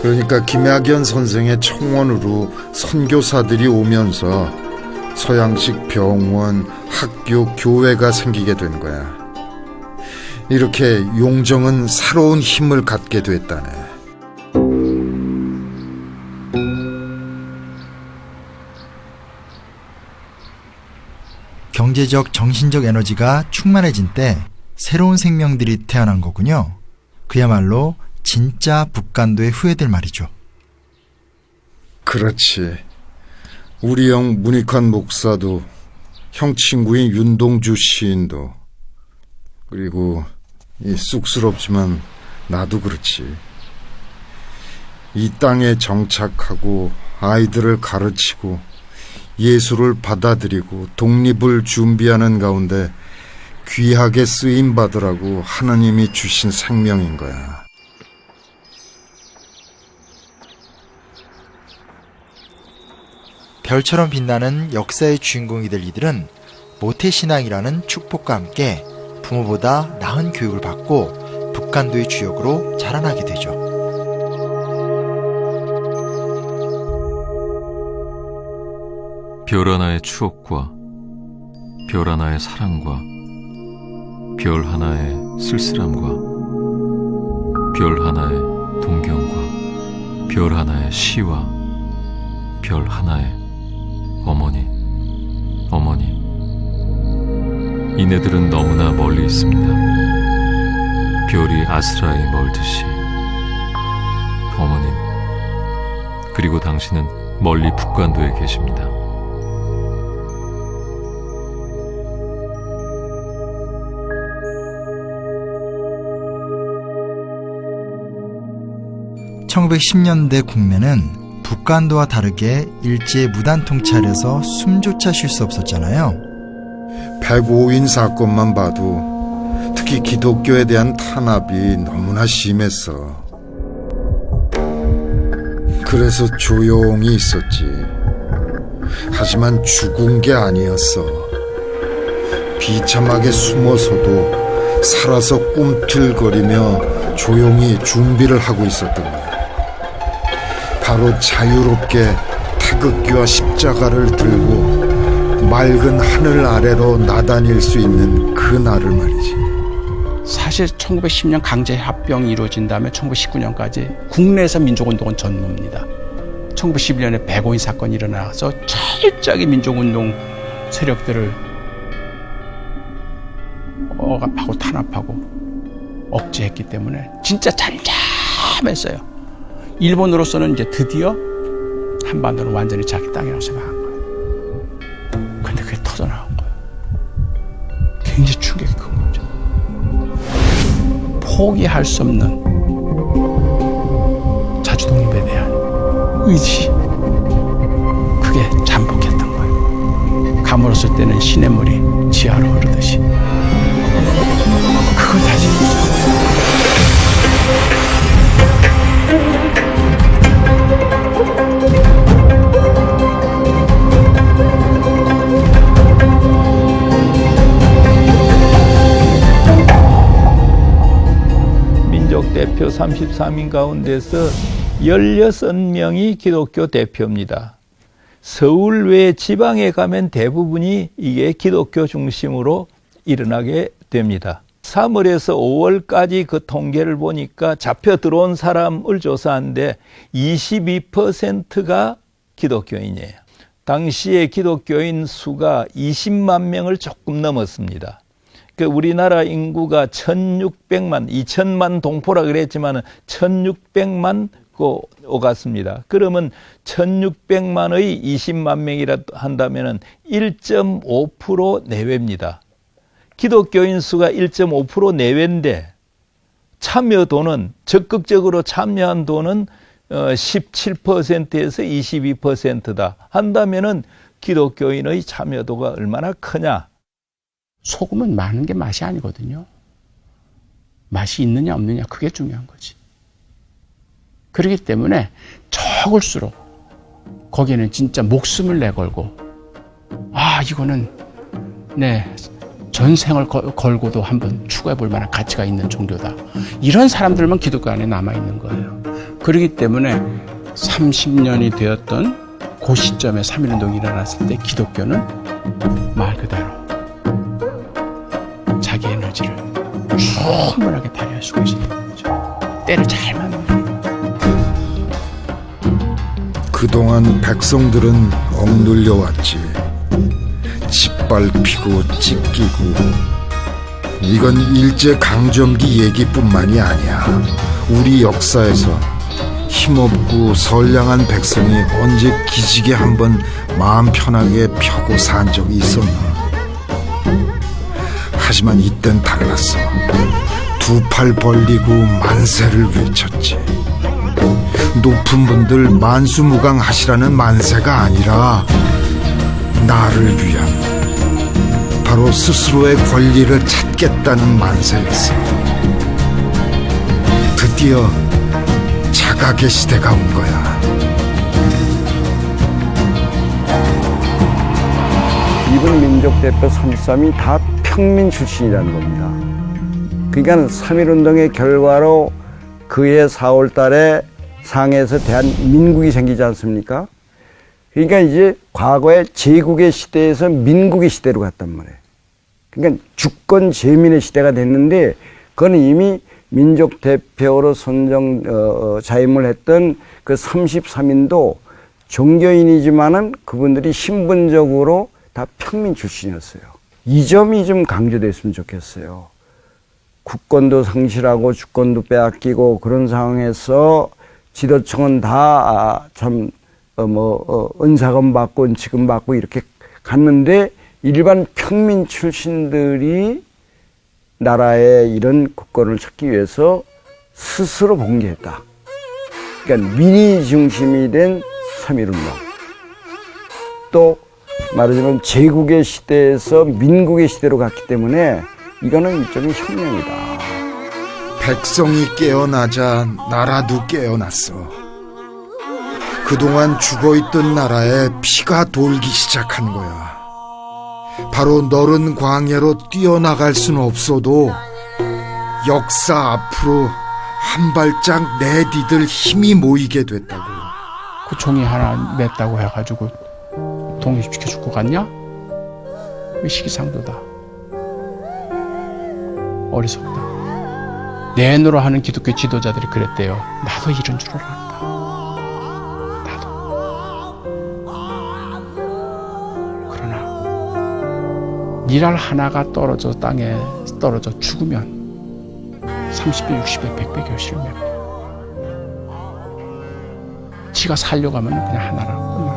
그러니까 김학연 선생의 청원으로 선교사들이 오면서 서양식 병원, 학교, 교회가 생기게 된 거야. 이렇게 용정은 새로운 힘을 갖게 됐다네. 경제적, 정신적 에너지가 충만해진 때 새로운 생명들이 태어난 거군요. 그야말로 진짜 북간도의 후예들 말이죠. 그렇지. 우리 형 문익환 목사도, 형 친구인 윤동주 시인도, 그리고 이 쑥스럽지만 나도 그렇지. 이 땅에 정착하고 아이들을 가르치고 예수를 받아들이고 독립을 준비하는 가운데 귀하게 쓰임받으라고 하나님이 주신 생명인 거야. 별처럼 빛나는 역사의 주인공이 될 이들은 모태신앙이라는 축복과 함께 부모보다 나은 교육을 받고 북간도의 주역으로 자라나게 되죠. 별 하나의 추억과 별 하나의 사랑과 별 하나의 쓸쓸함과 별 하나의 동경과 별 하나의 시와 별 하나의 어머니. 이네들은 너무나 멀리 있습니다. 별이 아스라에 멀듯이. 어머님, 그리고 당신은 멀리 북간도에 계십니다. (1910년대) 국내는 북간도와 다르게 일제의 무단 통찰에서 숨조차 쉴 수 없었잖아요. 105인 사건만 봐도 특히 기독교에 대한 탄압이 너무나 심했어. 그래서 조용히 있었지. 하지만 죽은 게 아니었어. 비참하게 숨어서도 살아서 꿈틀거리며 조용히 준비를 하고 있었던 거야. 바로 자유롭게 태극기와 십자가를 들고 맑은 하늘 아래로 나다닐 수 있는 그 날을 말이지. 사실 1910년 강제합병이 이루어진 다음에 1919년까지 국내에서 민족운동은 전무입니다. 1911년에 105인 사건이 일어나서 철저하게 민족운동 세력들을 억압하고 탄압하고 억제했기 때문에 진짜 잠잠했어요. 일본으로서는 이제 드디어 한반도는 완전히 자기 땅이라고 생각한 거예요. 근데 그게 터져나간 거예요. 굉장히 충격이 큰 거죠. 포기할 수 없는 자주 독립에 대한 의지, 그게 잠복했던 거예요. 가물었을 때는 시냇물이 지하로 흐르듯이 그걸 다시 대표 33인 가운데서 16명이 기독교 대표입니다. 서울 외 지방에 가면 대부분이 이게 기독교 중심으로 일어나게 됩니다. 3월에서 5월까지 그 통계를 보니까 잡혀 들어온 사람을 조사한데 22%가 기독교인이에요. 당시에 기독교인 수가 20만 명을 조금 넘었습니다. 그 우리나라 인구가 1600만, 2000만 동포라 그랬지만 1600만 오갔습니다. 그러면 1600만의 20만 명이라 한다면 1.5% 내외입니다. 기독교인 수가 1.5% 내외인데 참여도는, 적극적으로 참여한 도는 17%에서 22%다 한다면은 기독교인의 참여도가 얼마나 크냐? 소금은 많은 게 맛이 아니거든요. 맛이 있느냐 없느냐, 그게 중요한 거지. 그렇기 때문에 적을수록 거기에는 진짜 목숨을 내걸고, 이거는 네, 전생을 걸고도 한번 추구해 볼 만한 가치가 있는 종교다. 이런 사람들만 기독교 안에 남아 있는 거예요. 그렇기 때문에 30년이 되었던 그 시점에 3.1운동이 일어났을 때 기독교는 말 그대로 자기 에너지를 충분하게 발휘할 수가 있는 거죠. 때를 잘 맞는 거예요. 그동안 백성들은 억눌려 왔지. 짓밟히고 찢기고. 이건 일제 강점기 얘기뿐만이 아니야. 우리 역사에서 힘없고 선량한 백성이 언제 기지개 한번 마음 편하게 펴고 산 적이 있었나. 하지만 이땐 달랐어. 두 팔 벌리고 만세를 외쳤지. 높은 분들 만수무강하시라는 만세가 아니라 나를 위한, 바로 스스로의 권리를 찾겠다는 만세였어. 드디어 자각의 시대가 온 거야. 이분 민족 대표 33이 다 평민 출신이라는 겁니다. 그러니까 3.1운동의 결과로 그해 4월 달에 상해에서 대한민국이 생기지 않습니까? 그러니까 이제 과거의 제국의 시대에서 민국의 시대로 갔단 말이에요. 그러니까 주권 제민의 시대가 됐는데 그건 이미 민족 대표로 자임을 했던 그 33인도 종교인이지만은 그분들이 신분적으로 다 평민 출신이었어요. 이 점이 좀 강조됐으면 좋겠어요. 국권도 상실하고 주권도 빼앗기고 그런 상황에서 지도층은 다 은사금 받고 은치금 받고 이렇게 갔는데 일반 평민 출신들이 나라의 이런 국권을 찾기 위해서 스스로 봉기했다. 그러니까 민의 중심이 된 3.1운동. 또 말하자면 제국의 시대에서 민국의 시대로 갔기 때문에 이거는 일종의 혁명이다. 백성이 깨어나자 나라도 깨어났어. 그동안 죽어있던 나라에 피가 돌기 시작한 거야. 바로 너른 광야로 뛰어나갈 수는 없어도 역사 앞으로 한 발짝 내디딜 힘이 모이게 됐다고. 그 종이 하나 맸다고 해가지고 독립시켜 줄 것 같냐? 시기상도다. 어리석다. 내노로 하는 기독교 지도자들이 그랬대요. 나도 이런 줄 알았다. 나도. 그러나 미랄 하나가 떨어져 땅에 떨어져 죽으면 30배, 60배, 100배 결실을 맺고 지가 살려고 하면 그냥 하나라고 끝나.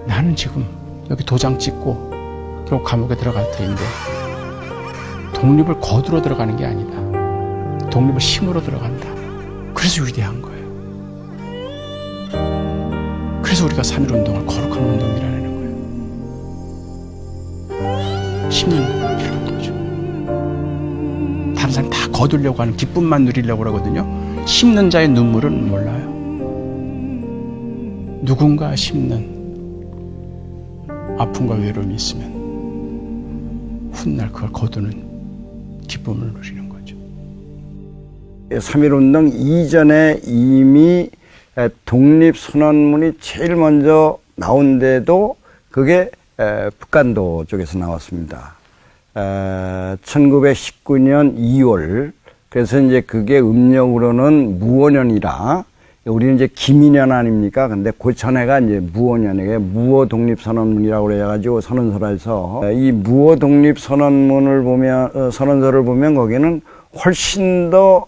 나는 지금 여기 도장 찍고 결국 감옥에 들어갈 터인데 독립을 거두러 들어가는 게 아니다. 독립을 힘으로 들어간다. 그래서 위대한 거예요. 그래서 우리가 3.1운동을 거룩한 운동이라는 거예요. 힘는 필요한 거죠. 다른 사람 다 거두려고 하는 기쁨만 누리려고 그러거든요. 심는 자의 눈물은 몰라요. 누군가 심는 아픔과 외로움이 있으면 훗날 그걸 거두는 기쁨을 누리는 거죠. 3.1운동 이전에 이미 독립선언문이 제일 먼저 나온데도 그게 북한도 쪽에서 나왔습니다. 1919년 2월. 그래서 이제 그게 음력으로는 무오년이라, 우리는 이제 기민년 아닙니까? 근데 그 전에가 이제 무오년이게 무오 독립선언문이라고 그래가지고 선언서라서 이 무오 독립선언문을 보면, 선언서를 보면 거기는 훨씬 더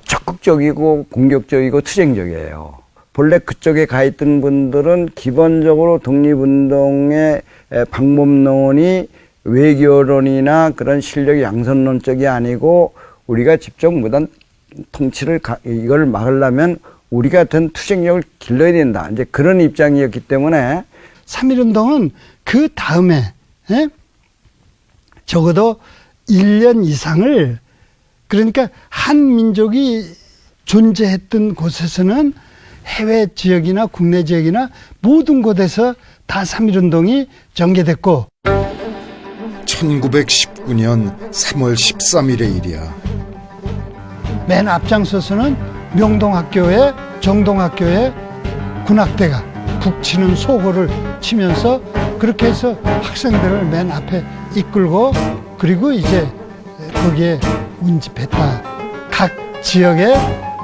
적극적이고 공격적이고 투쟁적이에요. 본래 그쪽에 가 있던 분들은 기본적으로 독립운동의 방법론이 외교론이나 그런 실력 양선론적이 아니고 우리가 직접 무단 통치를 이걸 막으려면 우리 같은 투쟁력을 길러야 된다. 이제 그런 입장이었기 때문에 3.1운동은 그 다음에 적어도 1년 이상을, 그러니까 한 민족이 존재했던 곳에서는 해외 지역이나 국내 지역이나 모든 곳에서 다 3.1운동이 전개됐고 1919년 3월 13일의 일이야. 맨 앞장서서는 명동학교에 정동학교에 군악대가 북치는 소호를 치면서 그렇게 해서 학생들을 맨 앞에 이끌고 그리고 이제 거기에 운집했다. 각 지역의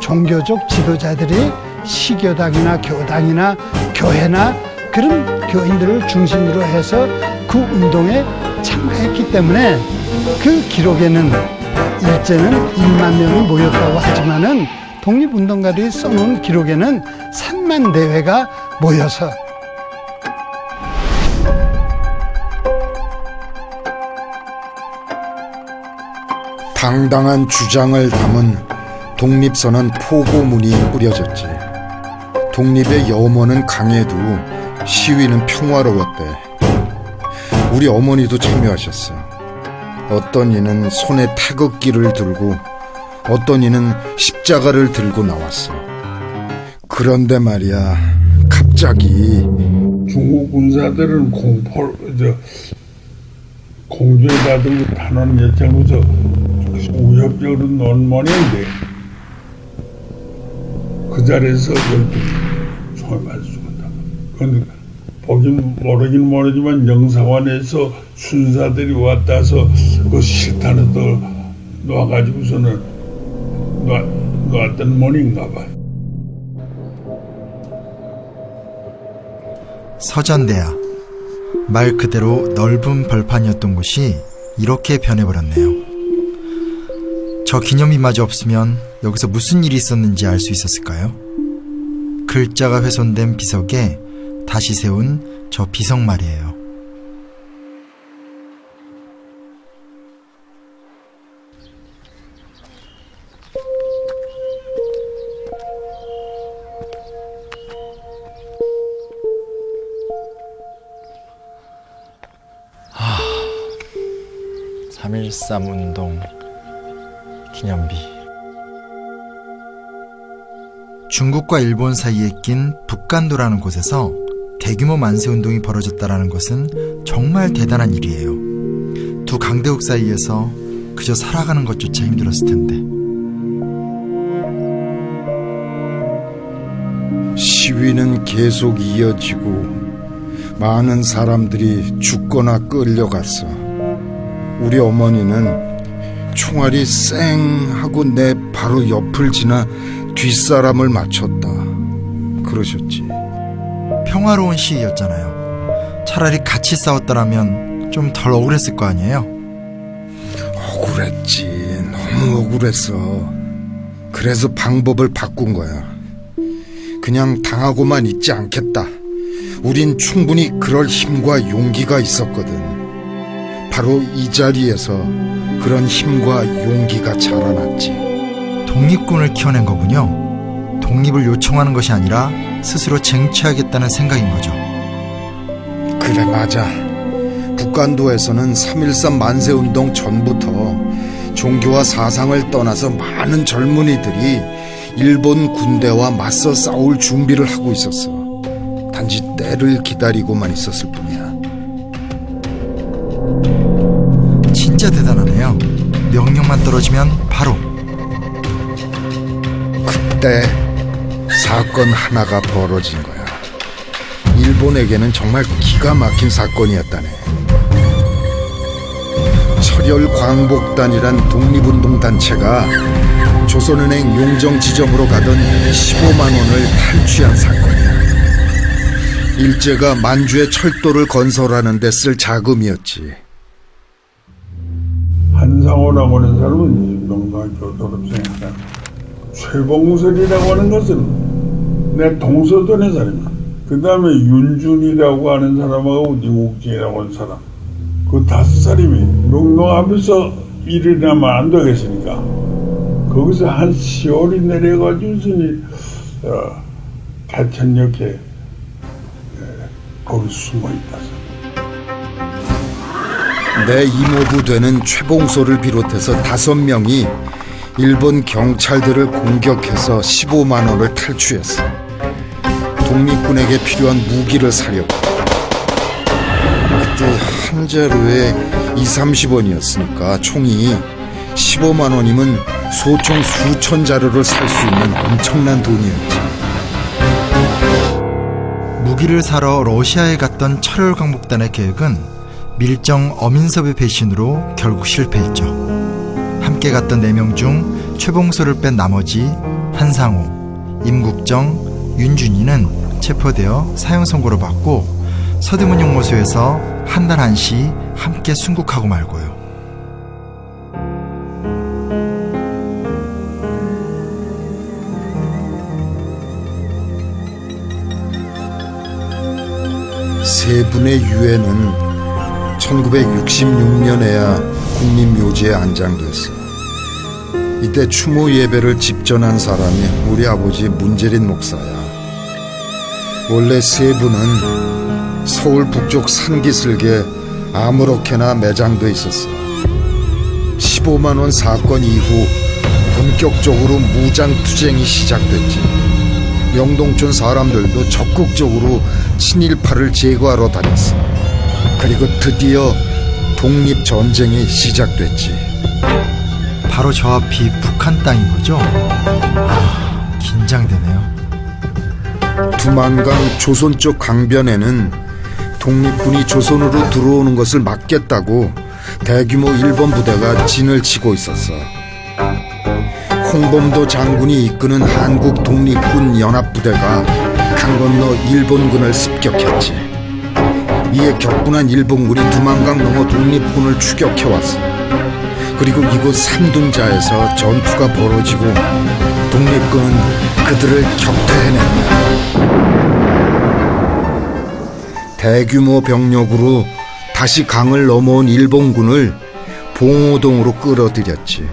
종교적 지도자들이 시교당이나 교당이나 교회나 그런 교인들을 중심으로 해서 그 운동에 참가했기 때문에 그 기록에는 일제는 1만 명이 모였다고 하지만은 독립운동가들이 써놓은 기록에는 3만 대회가 모여서 당당한 주장을 담은 독립선언 포고문이 뿌려졌지. 독립의 염원은 강해도 시위는 평화로웠대. 우리 어머니도 참여하셨어. 어떤 이는 손에 태극기를 들고 어떤 이는 십자가를 들고 나왔어. 그런데 말이야, 갑자기 중국 군사들은 공주에다들고 탄원 예정에서 우협적으로 논문인데 그 자리에서 총을 맞아 죽었다. 그런데 모르긴 모르지만 영사관에서 순사들이 왔다서 그 실탄을 또 놔가지고서는 놨던 모닝가 봐. 서전대야. 말 그대로 넓은 벌판이었던 곳이 이렇게 변해버렸네요. 저 기념비마저 없으면 여기서 무슨 일이 있었는지 알 수 있었을까요? 글자가 훼손된 비석에 다시 세운 저 비석 말이에요. 하... 3.13 운동 기념비. 중국과 일본 사이에 낀 북간도라는 곳에서 대규모 만세운동이 벌어졌다는 것은 정말 대단한 일이에요. 두 강대국 사이에서 그저 살아가는 것조차 힘들었을 텐데. 시위는 계속 이어지고 많은 사람들이 죽거나 끌려갔어. 우리 어머니는 총알이 쌩 하고 내 바로 옆을 지나 뒷사람을 맞췄다 그러셨지. 평화로운 시위였잖아요. 차라리 같이 싸웠더라면 좀 덜 억울했을 거 아니에요? 억울했지. 너무 억울했어. 그래서 방법을 바꾼 거야. 그냥 당하고만 있지 않겠다. 우린 충분히 그럴 힘과 용기가 있었거든. 바로 이 자리에서 그런 힘과 용기가 자라났지. 독립군을 키워낸 거군요. 독립을 요청하는 것이 아니라 스스로 쟁취하겠다는 생각인 거죠. 그래, 맞아. 북간도에서는 3.13 만세운동 전부터 종교와 사상을 떠나서 많은 젊은이들이 일본 군대와 맞서 싸울 준비를 하고 있었어. 단지 때를 기다리고만 있었을 뿐이야. 진짜 대단하네요. 명령만 떨어지면 바로. 그때 사건 하나가 벌어진 거야. 일본에게는 정말 기가 막힌 사건이었다네. 철혈 광복단이란 독립운동단체가 조선은행 용정 지점으로 가던 15만 원을 탈취한 사건이야. 일제가 만주에 철도를 건설하는 데 쓸 자금이었지. 한상호라고 하는 사람은 명동학교 졸업생이야. 최봉설이라고 하는 것은 내 동서전의 사람이야. 그 다음에 윤준이라고 하는 사람하고 이국진이라고 하는 사람, 그 5사람이 명동 앞에서 일을 하면 안 되겠으니까 거기서 한 10월이 내려가지고서는 대천역에 거기 숨어있다. 내 이모부 되는 최봉소를 비롯해서 5명이 일본 경찰들을 공격해서 15만 원을 탈취했어. 독립군에게 필요한 무기를 사려고. 한 자루에 2~30원이었으니까 총이 15만 원이면 소총 수천 자루를 살 수 있는 엄청난 돈이었지. 무기를 사러 러시아에 갔던 철혈광복단의 계획은 밀정 어민섭의 배신으로 결국 실패했죠. 함께 갔던 4명 중 최봉소를 뺀 나머지 한상호, 임국정, 윤준이는 체포되어 사형 선고를 받고 서대문 용모소에서 한 달 한시 함께 순국하고 말고요. 세 분의 유해는 1966년에야 국립묘지에 안장됐어. 이때 추모 예배를 집전한 사람이 우리 아버지 문재린 목사야. 원래 세 분은 서울 북쪽 산기슭에 아무렇게나 매장돼 있었어. 15만 원 사건 이후 본격적으로 무장투쟁이 시작됐지. 영동촌 사람들도 적극적으로 친일파를 제거하러 다녔어. 그리고 드디어 독립전쟁이 시작됐지. 바로 저 앞이 북한 땅인 거죠? 긴장되네요. 두만강 조선 쪽 강변에는 독립군이 조선으로 들어오는 것을 막겠다고 대규모 일본 부대가 진을 치고 있었어. 홍범도 장군이 이끄는 한국 독립군 연합부대가 강 건너 일본군을 습격했지. 이에 격분한 일본군이 두만강 넘어 독립군을 추격해왔어. 그리고 이곳 삼둥자에서 전투가 벌어지고 독립군은 그들을 격퇴해냈다. 대규모 병력으로 다시 강을 넘어온 일본군을 봉오동으로 끌어들였지.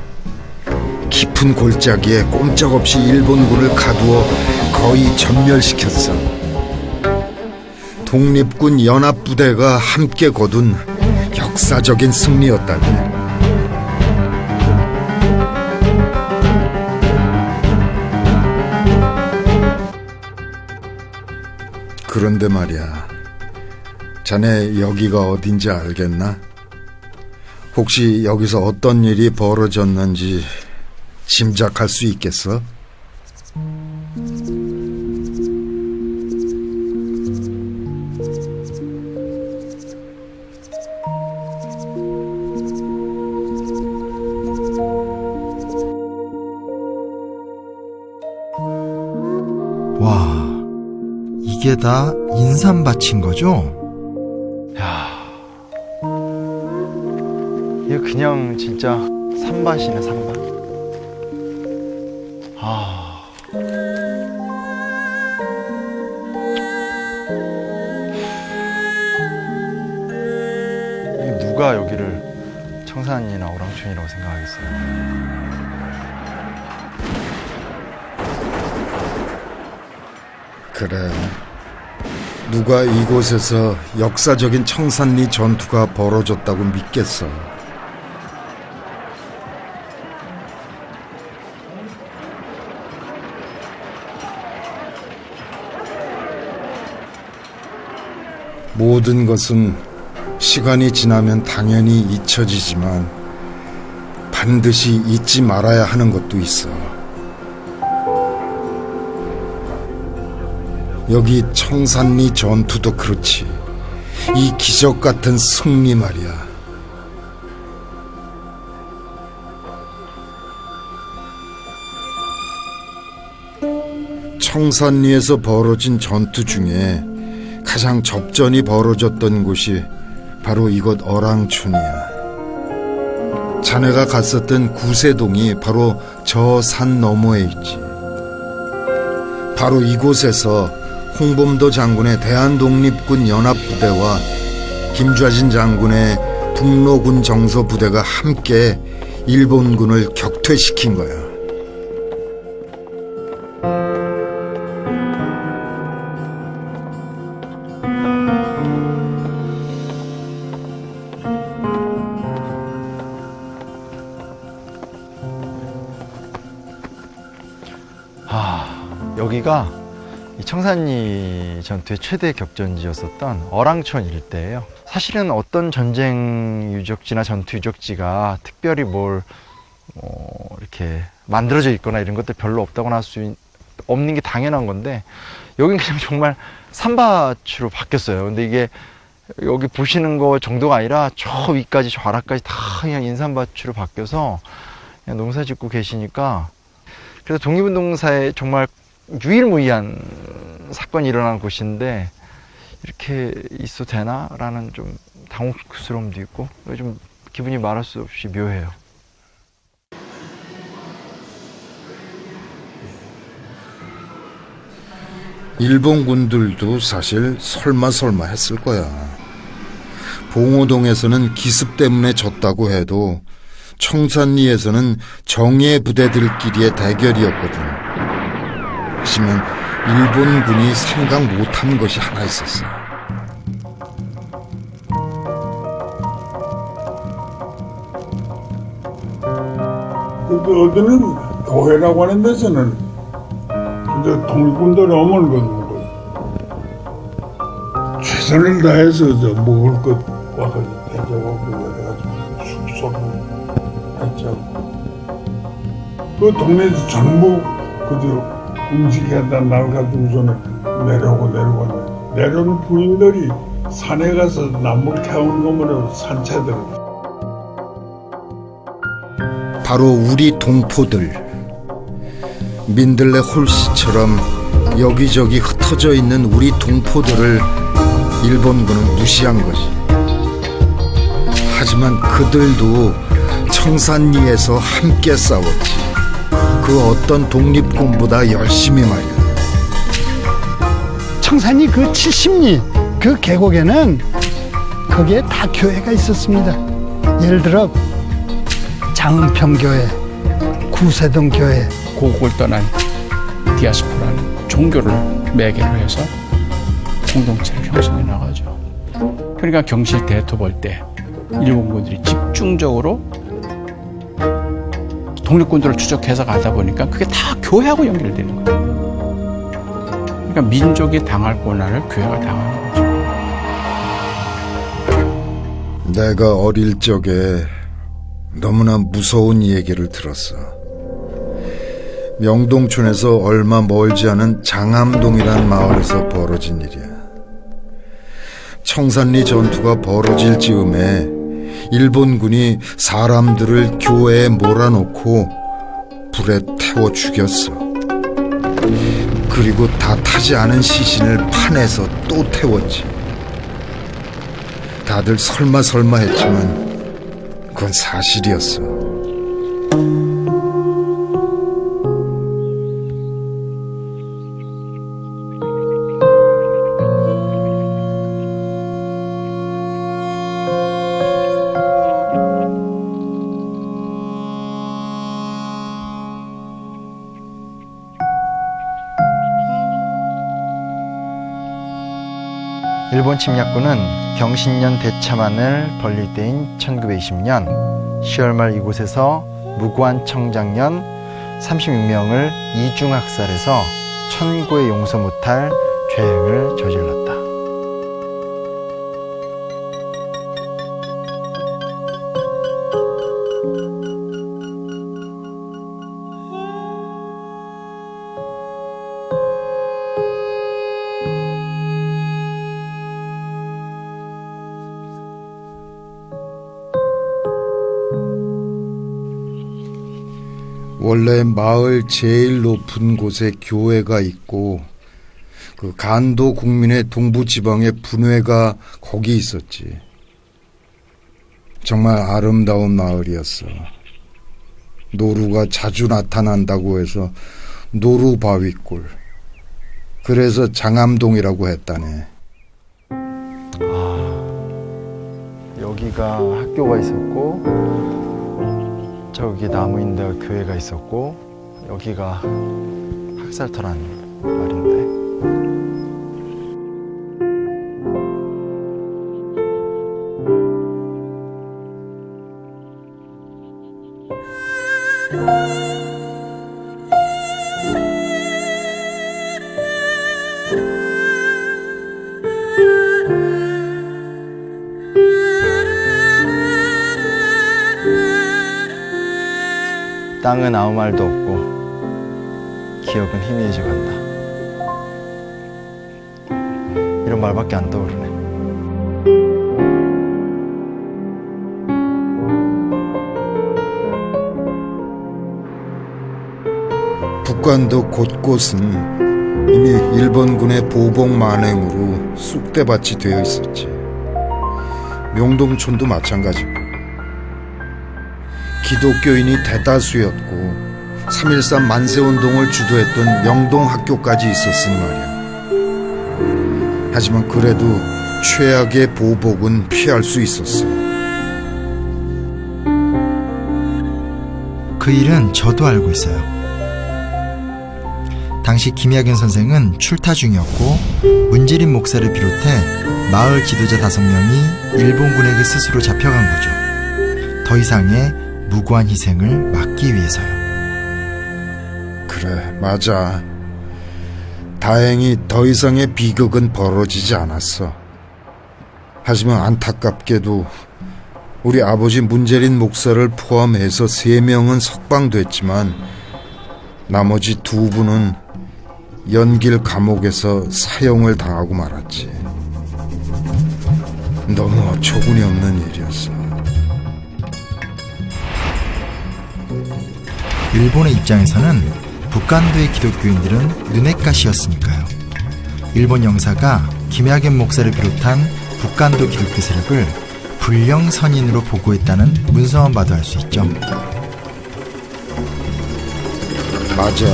깊은 골짜기에 꼼짝없이 일본군을 가두어 거의 전멸시켰어. 독립군 연합부대가 함께 거둔 역사적인 승리였다네. 그런데 말이야, 자네 여기가 어딘지 알겠나? 혹시 여기서 어떤 일이 벌어졌는지 짐작할 수 있겠어? 와, 이게 다 인삼밭인 거죠? 이거 그냥 진짜 산밭이네, 산밭. 누가 여기를 청산리나 오랑촌이라고 생각하겠어요. 그래, 누가 이곳에서 역사적인 청산리 전투가 벌어졌다고 믿겠어. 모든 것은 시간이 지나면 당연히 잊혀지지만 반드시 잊지 말아야 하는 것도 있어. 여기 청산리 전투도 그렇지. 이 기적 같은 승리 말이야. 청산리에서 벌어진 전투 중에 가장 접전이 벌어졌던 곳이 바로 이곳 어랑촌이야. 자네가 갔었던 구세동이 바로 저 산 너머에 있지. 바로 이곳에서 홍범도 장군의 대한독립군 연합부대와 김좌진 장군의 북로군 정서부대가 함께 일본군을 격퇴시킨 거야. 여기가 이 청산리 전투의 최대 격전지였었던 어랑천 일대예요. 사실은 어떤 전쟁 유적지나 전투 유적지가 특별히 뭘 이렇게 만들어져 있거나 이런 것들 별로 없다고나 할 수 없는 게 당연한 건데, 여긴 그냥 정말 산밭으로 바뀌었어요. 근데 이게 여기 보시는 거 정도가 아니라 저 위까지 저 아래까지 다 그냥 인삼밭으로 바뀌어서 그냥 농사 짓고 계시니까, 그래서 독립운동사에 정말 유일무이한 사건이 일어난 곳인데 이렇게 있어도 되나? 라는 좀 당혹스러움도 있고 좀 기분이 말할 수 없이 묘해요. 일본군들도 사실 설마 했을 거야. 봉오동에서는 기습 때문에 졌다고 해도 청산리에서는 정예 부대들끼리의 대결이었거든. 하지만 일본군이 생각 못한 것이 하나 있었어. 어디는 교회라고 하는 데서는 이제 독립군들이 오면 그 최선을 다해서 먹을 것 와서 대접하고 해가지고 숙소를 했죠. 그 동네에서 전부 그저 음식에다 날 가지고서는 내려오는 부인들이 산에 가서 나물 캐온 거면 산채들. 바로 우리 동포들, 민들레 홀씨처럼 여기저기 흩어져 있는 우리 동포들을 일본군은 무시한 것이. 하지만 그들도 청산리에서 함께 싸웠지. 그 어떤 독립군보다 열심히 말이야. 청산리 그 70리 그 계곡에는 거기에 다 교회가 있었습니다. 예를 들어 장은평교회, 구세동 교회. 고국을 떠난 디아스포라는 종교를 매개로 해서 공동체를 형성해 나가죠. 그러니까 경실 대토 볼 때 일본군들이 집중적으로 독립군들을 추적해서 가다 보니까 그게 다 교회하고 연결되는 거예요. 그러니까 민족이 당할 고난을 교회가 당하는 거죠. 내가 어릴 적에 너무나 무서운 얘기를 들었어. 명동촌에서 얼마 멀지 않은 장암동이란 마을에서 벌어진 일이야. 청산리 전투가 벌어질 즈음에 일본군이 사람들을 교회에 몰아놓고 불에 태워 죽였어. 그리고 다 타지 않은 시신을 파내서 또 태웠지. 다들 설마 했지만 그건 사실이었어. 일본 침략군은 경신년 대참환을 벌릴 때인 1920년 10월 말 이곳에서 무고한 청장년 36명을 이중학살해서 천고에 용서 못할 죄행을 저질렀다. 원래 마을 제일 높은 곳에 교회가 있고 그 간도 국민의 동부지방의 분회가 거기 있었지. 정말 아름다운 마을이었어. 노루가 자주 나타난다고 해서 노루바위골. 그래서 장암동이라고 했다네. 여기가 학교가 있었고 저기 나무인대가 교회가 있었고 여기가 학살터란 말인데. 땅은 아무 말도 없고 기억은 희미해져 간다. 이런 말밖에 안 떠오르네. 북한도 곳곳은 이미 일본군의 보복 만행으로 쑥대밭이 되어 있었지. 명동촌도 마찬가지고. 기독교인이 대다수였고 3.13 만세운동을 주도했던 명동학교까지 있었으니 말이야. 하지만 그래도 최악의 보복은 피할 수 있었어. 그 일은 저도 알고 있어요. 당시 김야균 선생은 출타 중이었고 문재린 목사를 비롯해 마을 지도자 5명이 일본군에게 스스로 잡혀간 거죠. 더 이상의 무고한 희생을 막기 위해서요. 그래, 맞아. 다행히 더 이상의 비극은 벌어지지 않았어. 하지만 안타깝게도 우리 아버지 문재린 목사를 포함해서 3명은 석방됐지만 나머지 2분은 연길 감옥에서 사형을 당하고 말았지. 너무 어처구니 없는 일이었어. 일본의 입장에서는 북한도의 기독교인들은 눈엣가시였으니까요. 일본 영사가 김야균 목사를 비롯한 북한도 기독교 세력을 불령선인으로 보고했다는 문서만 봐도 알 수 있죠. 맞아.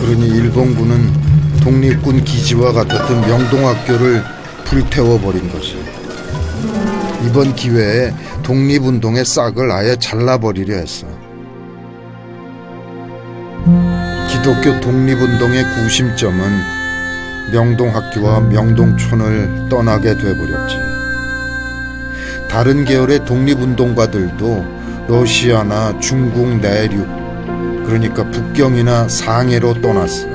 그러니 일본군은 독립군 기지와 같았던 명동학교를 불태워버린 거지. 이번 기회에 독립운동의 싹을 아예 잘라버리려 했어. 기독교 독립운동의 구심점은 명동학교와 명동촌을 떠나게 돼버렸지. 다른 계열의 독립운동가들도 러시아나 중국 내륙, 그러니까 북경이나 상해로 떠났어.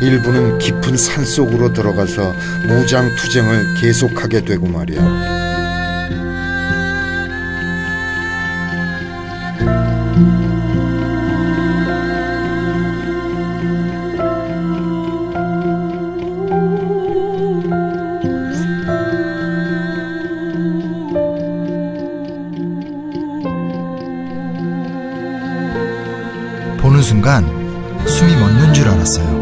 일부는 깊은 산속으로 들어가서 무장투쟁을 계속하게 되고 말이야. 보는 순간 숨이 멎는 줄 알았어요.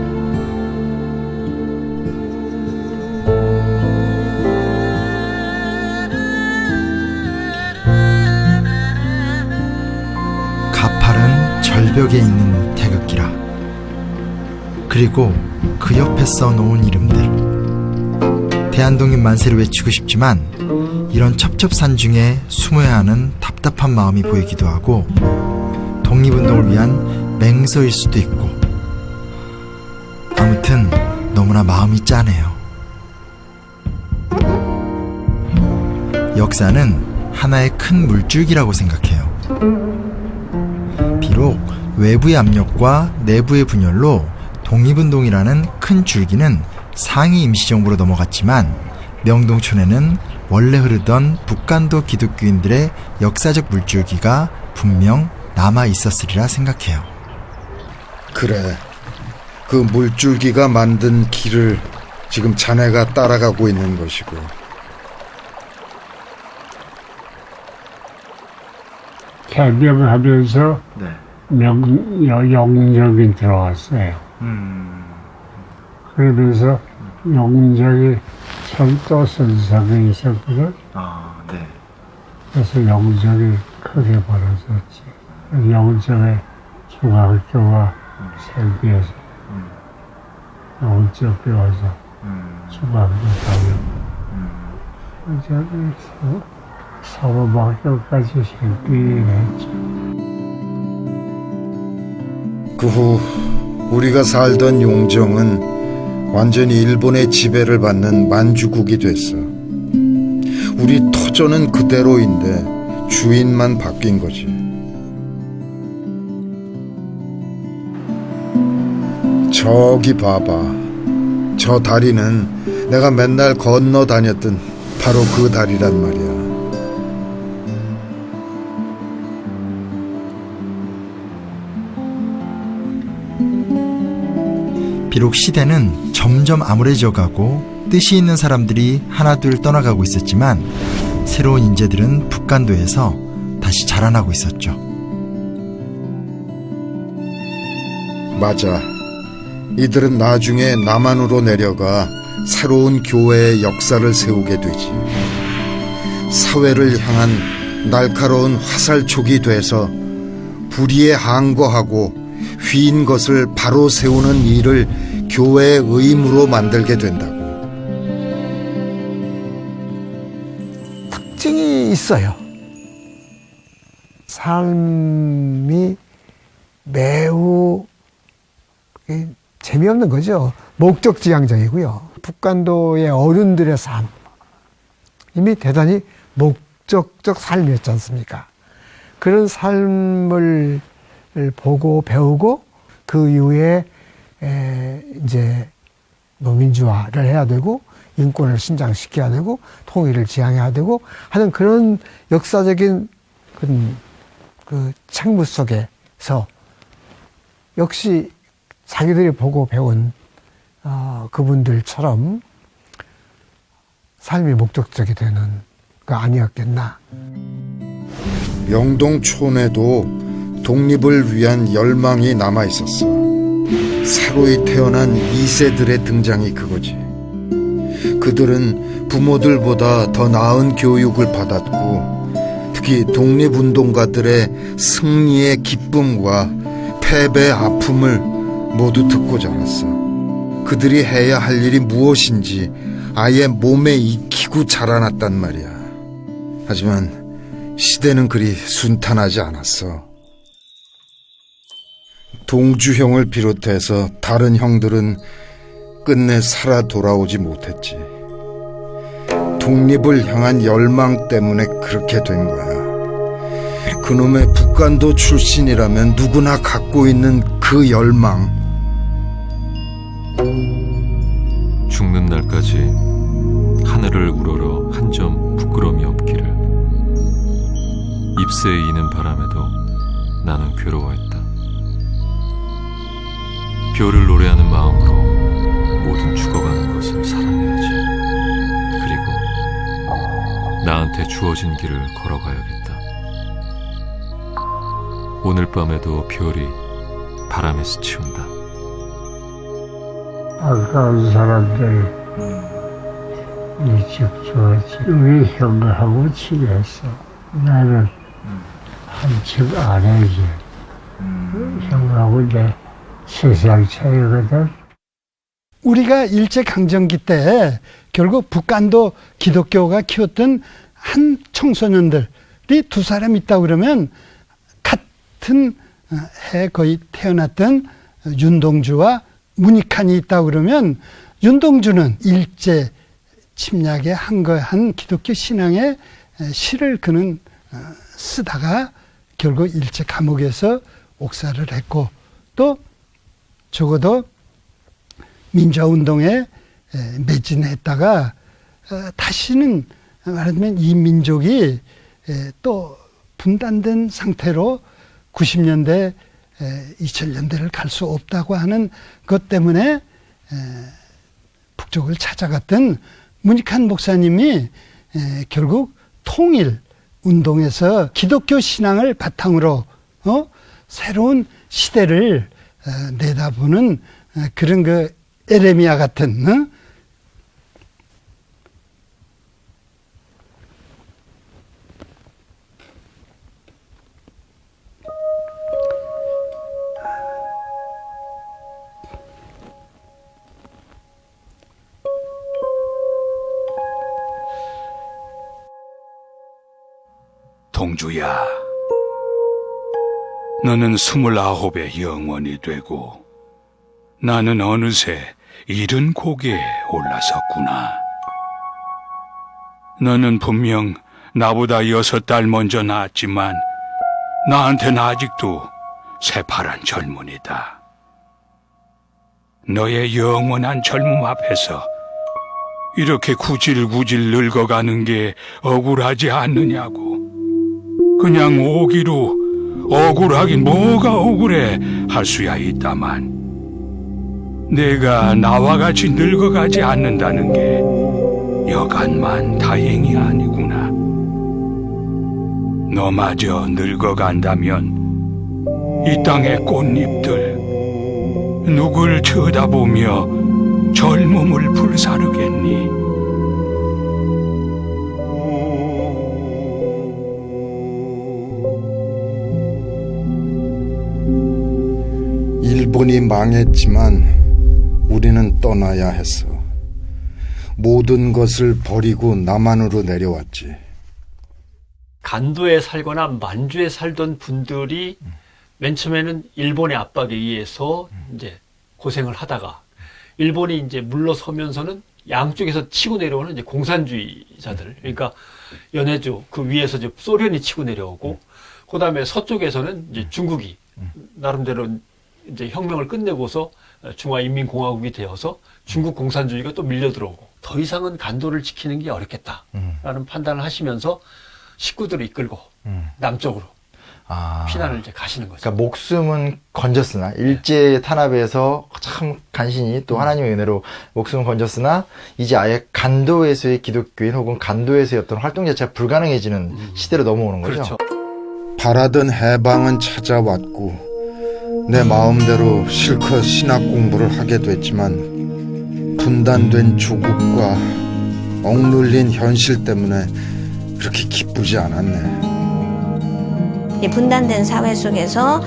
가파른 절벽에 있는 태극기라. 그리고 그 옆에 써놓은 이름들. 대한독립 만세를 외치고 싶지만 이런 첩첩산중에 숨어야 하는 답답한 마음이 보이기도 하고 독립운동을 위한 맹서일 수도 있고 아무튼 너무나 마음이 짠해요. 역사는 하나의 큰 물줄기라고 생각해요. 비록 외부의 압력과 내부의 분열로 독립운동이라는 큰 줄기는 상위 임시정부로 넘어갔지만 명동촌에는 원래 흐르던 북한도 기독교인들의 역사적 물줄기가 분명 남아 있었으리라 생각해요. 그래, 그 물줄기가 만든 길을 지금 자네가 따라가고 있는 것이고. 개명하면서 영적이 들어왔어요. 그러면서 영적이 철도 선상에 있었거든. 그래서 영적이 크게 벌어졌지. 영적의 중학교가 생겨서 영적 배워서 중학교 다니고 저기 사범학교까지 생기게 했죠. 그 후 우리가 살던 용정은 완전히 일본의 지배를 받는 만주국이 됐어. 우리 터전은 그대로인데 주인만 바뀐 거지. 저기 봐봐. 저 다리는 내가 맨날 건너 다녔던 바로 그 다리란 말이야. 비록 시대는 점점 암울해져 가고 뜻이 있는 사람들이 하나둘 떠나가고 있었지만 새로운 인재들은 북간도에서 다시 자라나고 있었죠. 맞아. 이들은 나중에 남한으로 내려가 새로운 교회의 역사를 세우게 되지. 사회를 향한 날카로운 화살촉이 돼서 불의에 항거하고 휘인 것을 바로 세우는 일을 교회의 의무로 만들게 된다고. 특징이 있어요. 삶이 매우 재미없는 거죠. 목적지향적이고요. 북간도의 어른들의 삶, 이미 대단히 목적적 삶이었지 않습니까? 그런 삶을 보고 배우고 그 이후에 이제 노민주화를 해야 되고 인권을 신장시켜야 되고 통일을 지향해야 되고 하는 그런 역사적인 그 책무 속에서 역시 자기들이 보고 배운 그분들처럼 삶이 목적적이 되는 거 아니었겠나. 영동촌에도 독립을 위한 열망이 남아 있었어. 새로이 태어난 2세들의 등장이 그거지. 그들은 부모들보다 더 나은 교육을 받았고 특히 독립운동가들의 승리의 기쁨과 패배의 아픔을 모두 듣고 자랐어. 그들이 해야 할 일이 무엇인지 아예 몸에 익히고 자라났단 말이야. 하지만 시대는 그리 순탄하지 않았어. 동주 형을 비롯해서 다른 형들은 끝내 살아 돌아오지 못했지. 독립을 향한 열망 때문에 그렇게 된 거야. 그놈의 북간도 출신이라면 누구나 갖고 있는 그 열망. 죽는 날까지 하늘을 우러러 한 점 부끄러움이 없기를. 잎새에 이는 바람에도 나는 괴로워했다. 별을 노래하는 마음으로 모든 죽어가는 것을 사랑해야지. 그리고 나한테 주어진 길을 걸어가야겠다. 오늘 밤에도 별이 바람에 스치운다. 아까운 사람들 일찍 좋았지. 우리 형하고 친했어. 나는 한층 아래지. 형하고 내 세상 차이거든. 우리가 일제강점기 때 결국 북간도 기독교가 키웠던 한 청소년들이 두 사람 있다고 그러면 같은 해 거의 태어났던 윤동주와 문익환이 있다고 그러면 윤동주는 일제 침략에 항거한 기독교 신앙의 시를 그는 쓰다가 결국 일제 감옥에서 옥살을 했고 또 적어도 민주화운동에 매진했다가 다시는 말하자면 이 민족이 또 분단된 상태로 90년대 2000년대를 갈 수 없다고 하는 것 때문에 북쪽을 찾아갔던 문익환 목사님이 결국 통일 운동에서 기독교 신앙을 바탕으로 새로운 시대를 내다보는 그런 그 에레미야 같은 동주야, 너는 29의 영원이 되고 나는 어느새 70곡에 올라섰구나. 너는 분명 나보다 6달 먼저 낳았지만 나한테는 아직도 새파란 젊은이다. 너의 영원한 젊음 앞에서 이렇게 구질구질 늙어가는 게 억울하지 않느냐고. 그냥 오기로 억울하긴 뭐가 억울해 할 수야 있다만 내가 나와 같이 늙어가지 않는다는 게 여간만 다행이 아니구나. 너마저 늙어간다면 이 땅의 꽃잎들 누굴 쳐다보며 젊음을 불사르겠니? 일본이 망했지만 우리는 떠나야 했어. 모든 것을 버리고 남한으로 내려왔지. 간도에 살거나 만주에 살던 분들이 맨 처음에는 일본의 압박에 의해서 이제 고생을 하다가 일본이 이제 물러서면서는 양쪽에서 치고 내려오는 이제 공산주의자들, 그러니까 연해주 그 위에서 이제 소련이 치고 내려오고, 그 다음에 서쪽에서는 이제 중국이 나름대로 이제 혁명을 끝내고서 중화인민공화국이 되어서 중국 공산주의가 또 밀려 들어오고, 더 이상은 간도를 지키는 게 어렵겠다라는 판단을 하시면서 식구들을 이끌고 남쪽으로 피난을 이제 가시는 거죠. 그러니까 목숨은 건졌으나 일제 탄압에서 참 간신히 또 하나님의 은혜로 목숨은 건졌으나 이제 아예 간도에서의 기독교인 혹은 간도에서의 어떤 활동 자체가 불가능해지는 시대로 넘어오는 거죠. 그렇죠. 바라던 해방은 찾아왔고 내 마음대로 실컷 신학 공부를 하게 됐지만 분단된 조국과 억눌린 현실 때문에 그렇게 기쁘지 않았네. 분단된 사회 속에서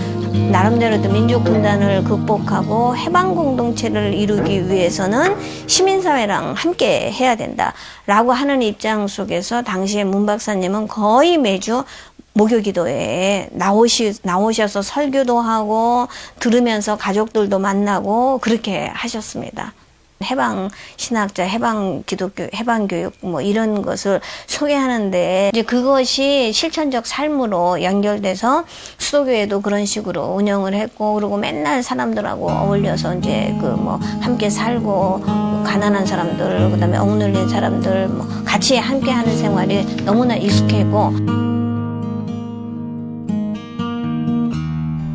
나름대로도 민족 분단을 극복하고 해방 공동체를 이루기 위해서는 시민사회랑 함께 해야 된다라고 하는 입장 속에서 당시에 문 박사님은 거의 매주 목요기도에 나오셔서 설교도 하고 들으면서 가족들도 만나고 그렇게 하셨습니다. 해방 신학자, 해방 기독교, 해방 교육 뭐 이런 것을 소개하는데 이제 그것이 실천적 삶으로 연결돼서 수도교회도 그런 식으로 운영을 했고, 그리고 맨날 사람들하고 어울려서 이제 그 뭐 함께 살고, 가난한 사람들, 그다음에 억눌린 사람들 뭐 같이 함께 하는 생활이 너무나 익숙했고.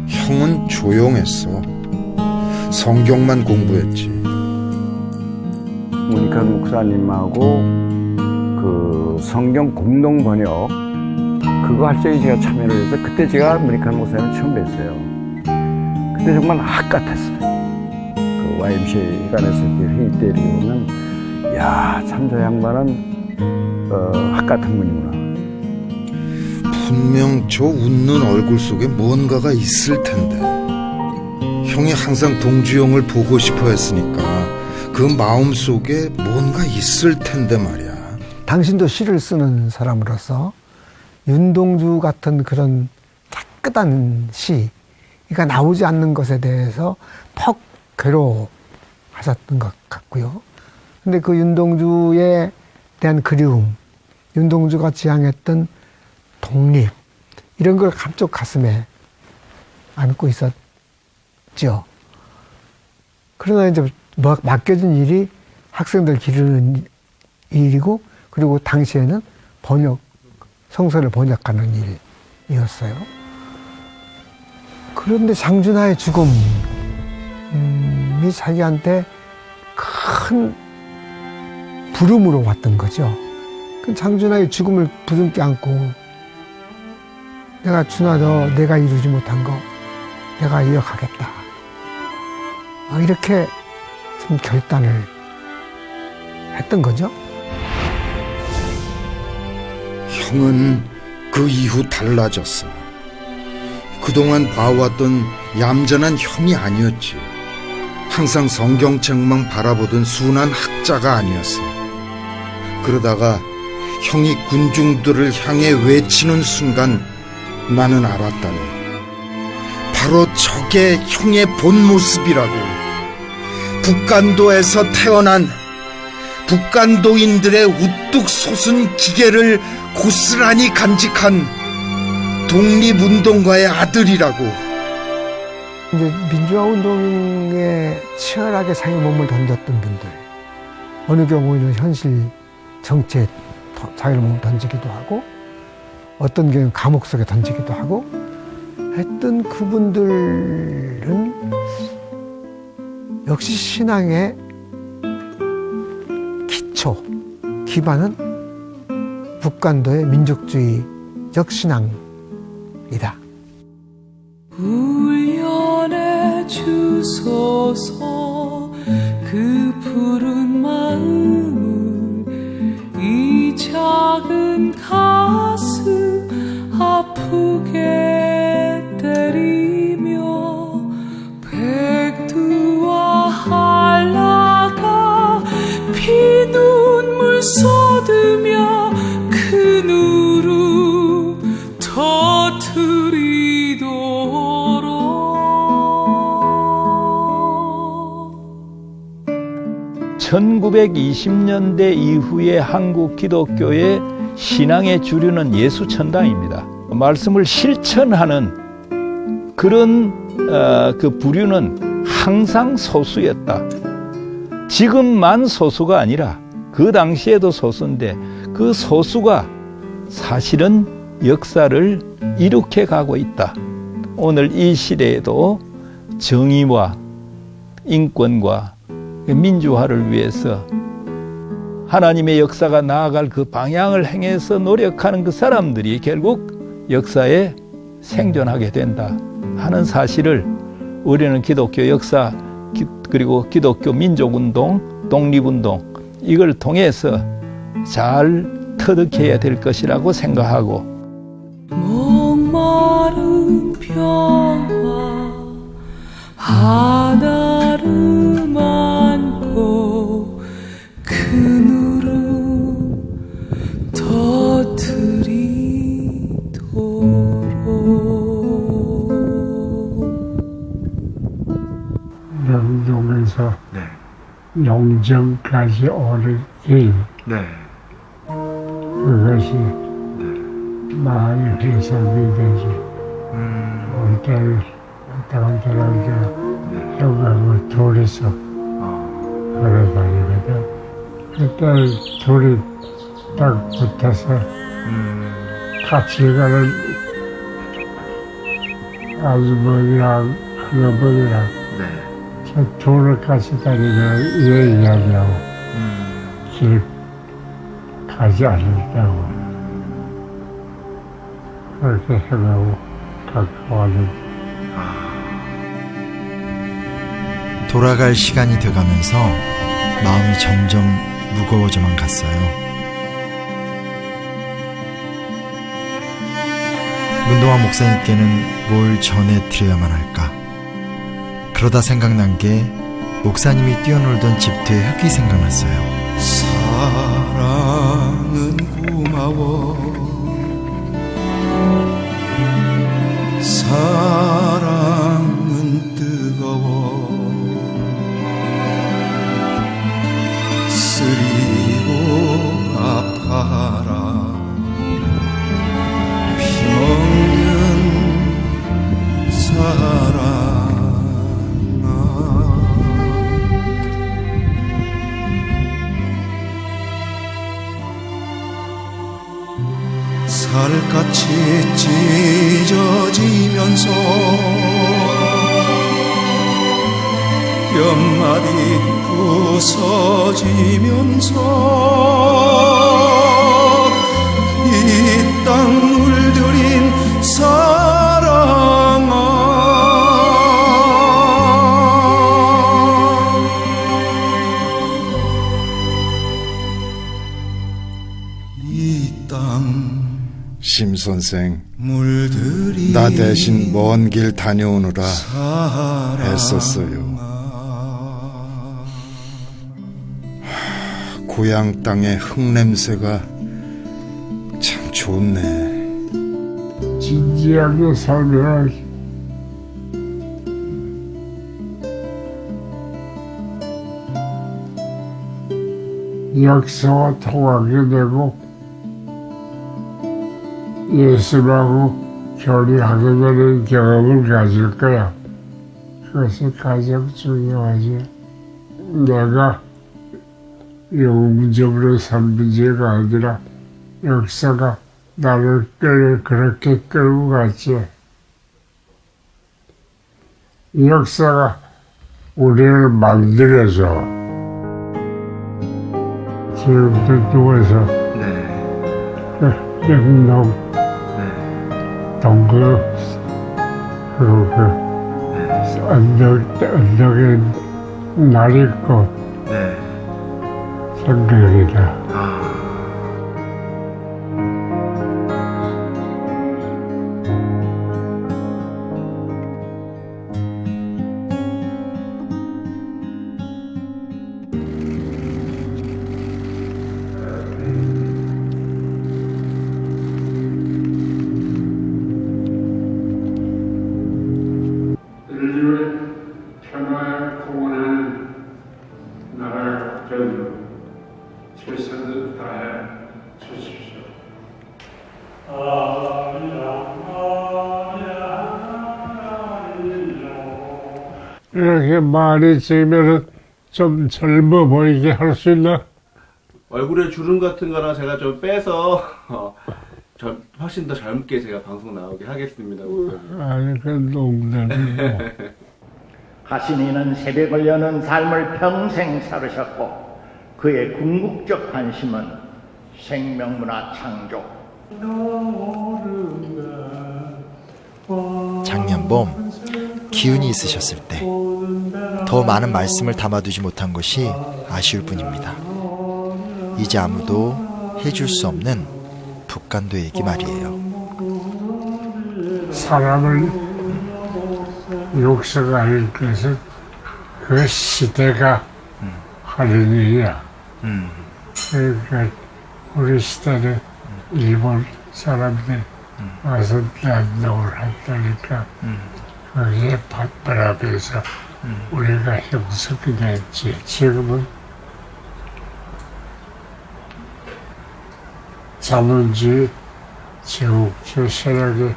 형은 조용했어. 성경만 공부했지. 문익환 목사님하고 그 성경 공동 번역 그거 할 적에 제가 참여를 해서 그때 제가 문익환 목사님을 처음 뵀어요. 그때 정말 학 같았어요. 그 YMCA관에서 회의 때 이렇게 보면 야, 참 저 양반은 학 같은 분이구나. 분명 저 웃는 얼굴 속에 뭔가가 있을 텐데. 형이 항상 동주형을 보고 싶어 했으니까 그 마음 속에 뭔가 있을 텐데 말이야. 당신도 시를 쓰는 사람으로서 윤동주 같은 그런 깨끗한 시가 나오지 않는 것에 대해서 퍽 괴로워하셨던 것 같고요. 근데 그 윤동주에 대한 그리움, 윤동주가 지향했던 독립, 이런 걸 한쪽 가슴에 안고 있었죠. 그러나 이제 맡겨진 일이 학생들 기르는 일이고, 그리고 당시에는 성서를 번역하는 일이었어요. 그런데 장준하의 죽음이 자기한테 큰 부름으로 왔던 거죠. 그 장준하의 죽음을 부둥켜 안고 내가 준하, 너 내가 이루지 못한 거 내가 이어가겠다. 이렇게 좀 결단을 했던 거죠. 형은 그 이후 달라졌어. 그동안 봐왔던 얌전한 형이 아니었지. 항상 성경책만 바라보던 순한 학자가 아니었어. 그러다가 형이 군중들을 향해 외치는 순간 나는 알았다네. 바로 저게 형의 본 모습이라고. 북간도에서 태어난 북간도인들의 우뚝 솟은 기계를 고스란히 간직한 독립운동가의 아들이라고. 이제 민주화 운동에 치열하게 자기 몸을 던졌던 분들, 어느 경우에는 현실 정치에 자기의 몸을 던지기도 하고, 어떤 경우는 감옥 속에 던지기도 하고 했던 그분들은 역시 신앙의 기반은 북간도의 민족주의적 신앙이다. 훈련해 주소서 그 푸른 마음을 이 작은 가슴 아프게 때리며 백두와 한라가 피눈물 쏟으며 그 누름 터뜨리도록 1920년대 이후에 한국 기독교의 신앙의 주류는 예수천당입니다. 말씀을 실천하는 그런 그 부류는 항상 소수였다. 지금만 소수가 아니라 그 당시에도 소수인데 그 소수가 사실은 역사를 이룩해 가고 있다. 오늘 이 시대에도 정의와 인권과 민주화를 위해서 하나님의 역사가 나아갈 그 방향을 행해서 노력하는 그 사람들이 결국 역사에 생존하게 된다 하는 사실을 우리는 기독교 역사 그리고 기독교 민족운동, 독립운동 이걸 통해서 잘 터득해야 될 것이라고 생각하고 목마른 평화 하나를 안고 그 누름 터뜨리도록 명동에서 영정까지 오는 길 그것이 마을 회상이 되지 올 때는 어떤 사람들 형하고 둘이서 걸어다니거든. 그때 둘이 딱 붙어서 같이 가는 아주머니랑 할아버지랑 저 둘을 같이 다니면 이야기하고 길 가지 않는다고 그렇게 해가고 가까워하는 돌아갈 시간이 돼가면서 마음이 점점 무거워져만 갔어요. 문동환 목사님께는 뭘 전해드려야만 할까? 그러다 생각난 게 목사님이 뛰어놀던 집터의 흙이 생각났어요. 사랑은 고마워 사랑은 뜨거워 쓰리고 아파라 피먹는 사랑아 살같이 찢어지면서 뼘말이 부서지면서 이 땅 물들인 사랑아 이 땅 심 선생, 나 대신 먼 길 다녀오느라 애썼어요. 고향 땅의 흙냄새가 참 좋네. 진지하게 살면 역사와 통하게 되고 예수하고 교류하게 되는 경험을 가질 거야. 그것이 가장 중요하지. 내가 영문적으로 산 문제가 아니라 역사가 나를 그렇게 끌고 갔지. 역사가 우리를 만들어서 지금도 누워서 영농 동거 그리고 언덕에 날 있고 생각이다. 인류의 평화에 공헌하는 나라의 국회의원 최선을 다해 주십시오. 이렇게 말이 지면 좀 젊어 보이게 할 수 있나? 얼굴에 주름 같은 거랑 제가 좀 빼서 훨씬 더 젊게 제가 방송 나오게 하겠습니다. 아니 그 농담이고. 하신이는 새벽을 여는 삶을 평생 살으셨고 그의 궁극적 관심은 생명문화 창조. 작년 봄 기운이 있으셨을 때 더 많은 말씀을 담아두지 못한 것이 아쉬울 뿐입니다. 이제 아무도 해줄 수 없는 북간도 얘기 말이에요. 사람을 욕설하는 것은 그 시대가 하는 일이야. 그러니까 우리 시대는 일본 사람들 와서 난동을 한다니까 거기에 바라면서 우리가 형성이 됐지. 지금은 자본주의 제국주의 세력이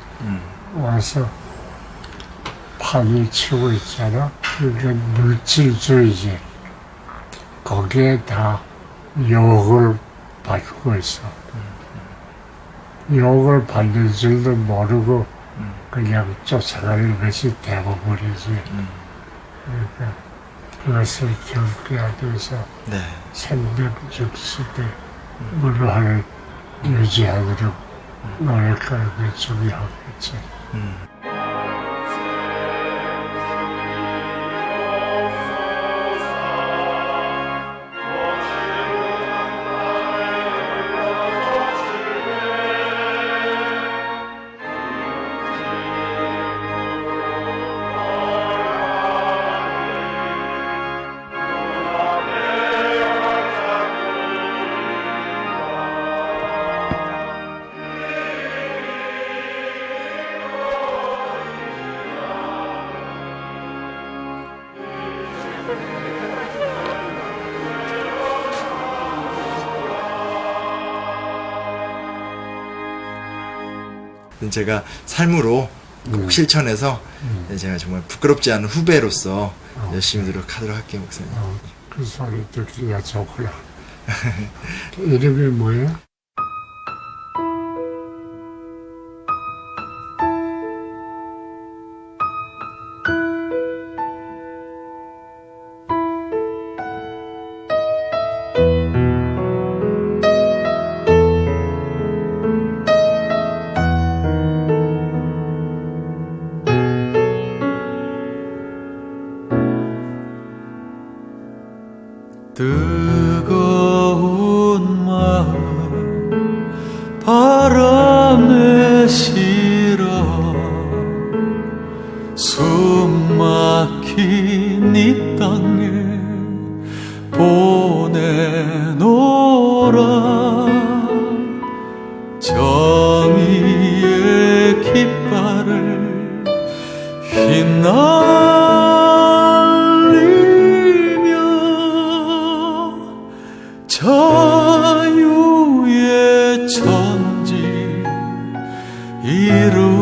와서 판을 치고 있잖아. 그러니까 물질주의지. 거기에 다 욕을 받고 있어. 욕을 받는 줄도 모르고 그냥 쫓아가는 것이 대부분이지. 그러니까 그것을 경계하기 위해서 생명중시대 문화를 유지하도록 노력하는 게 중요하겠지. 제가 삶으로 꼭 실천해서 제가 정말 부끄럽지 않은 후배로서 열심히 노력하도록 할게요, 목사님. 그 소리 듣기가 좋구나. 이름이 뭐예요? 뜨거운 마음 바람에 실어 숨 막힌 이 땅에 보내노라. 정의의 깃발을 휘날리며 자유의 천지 이루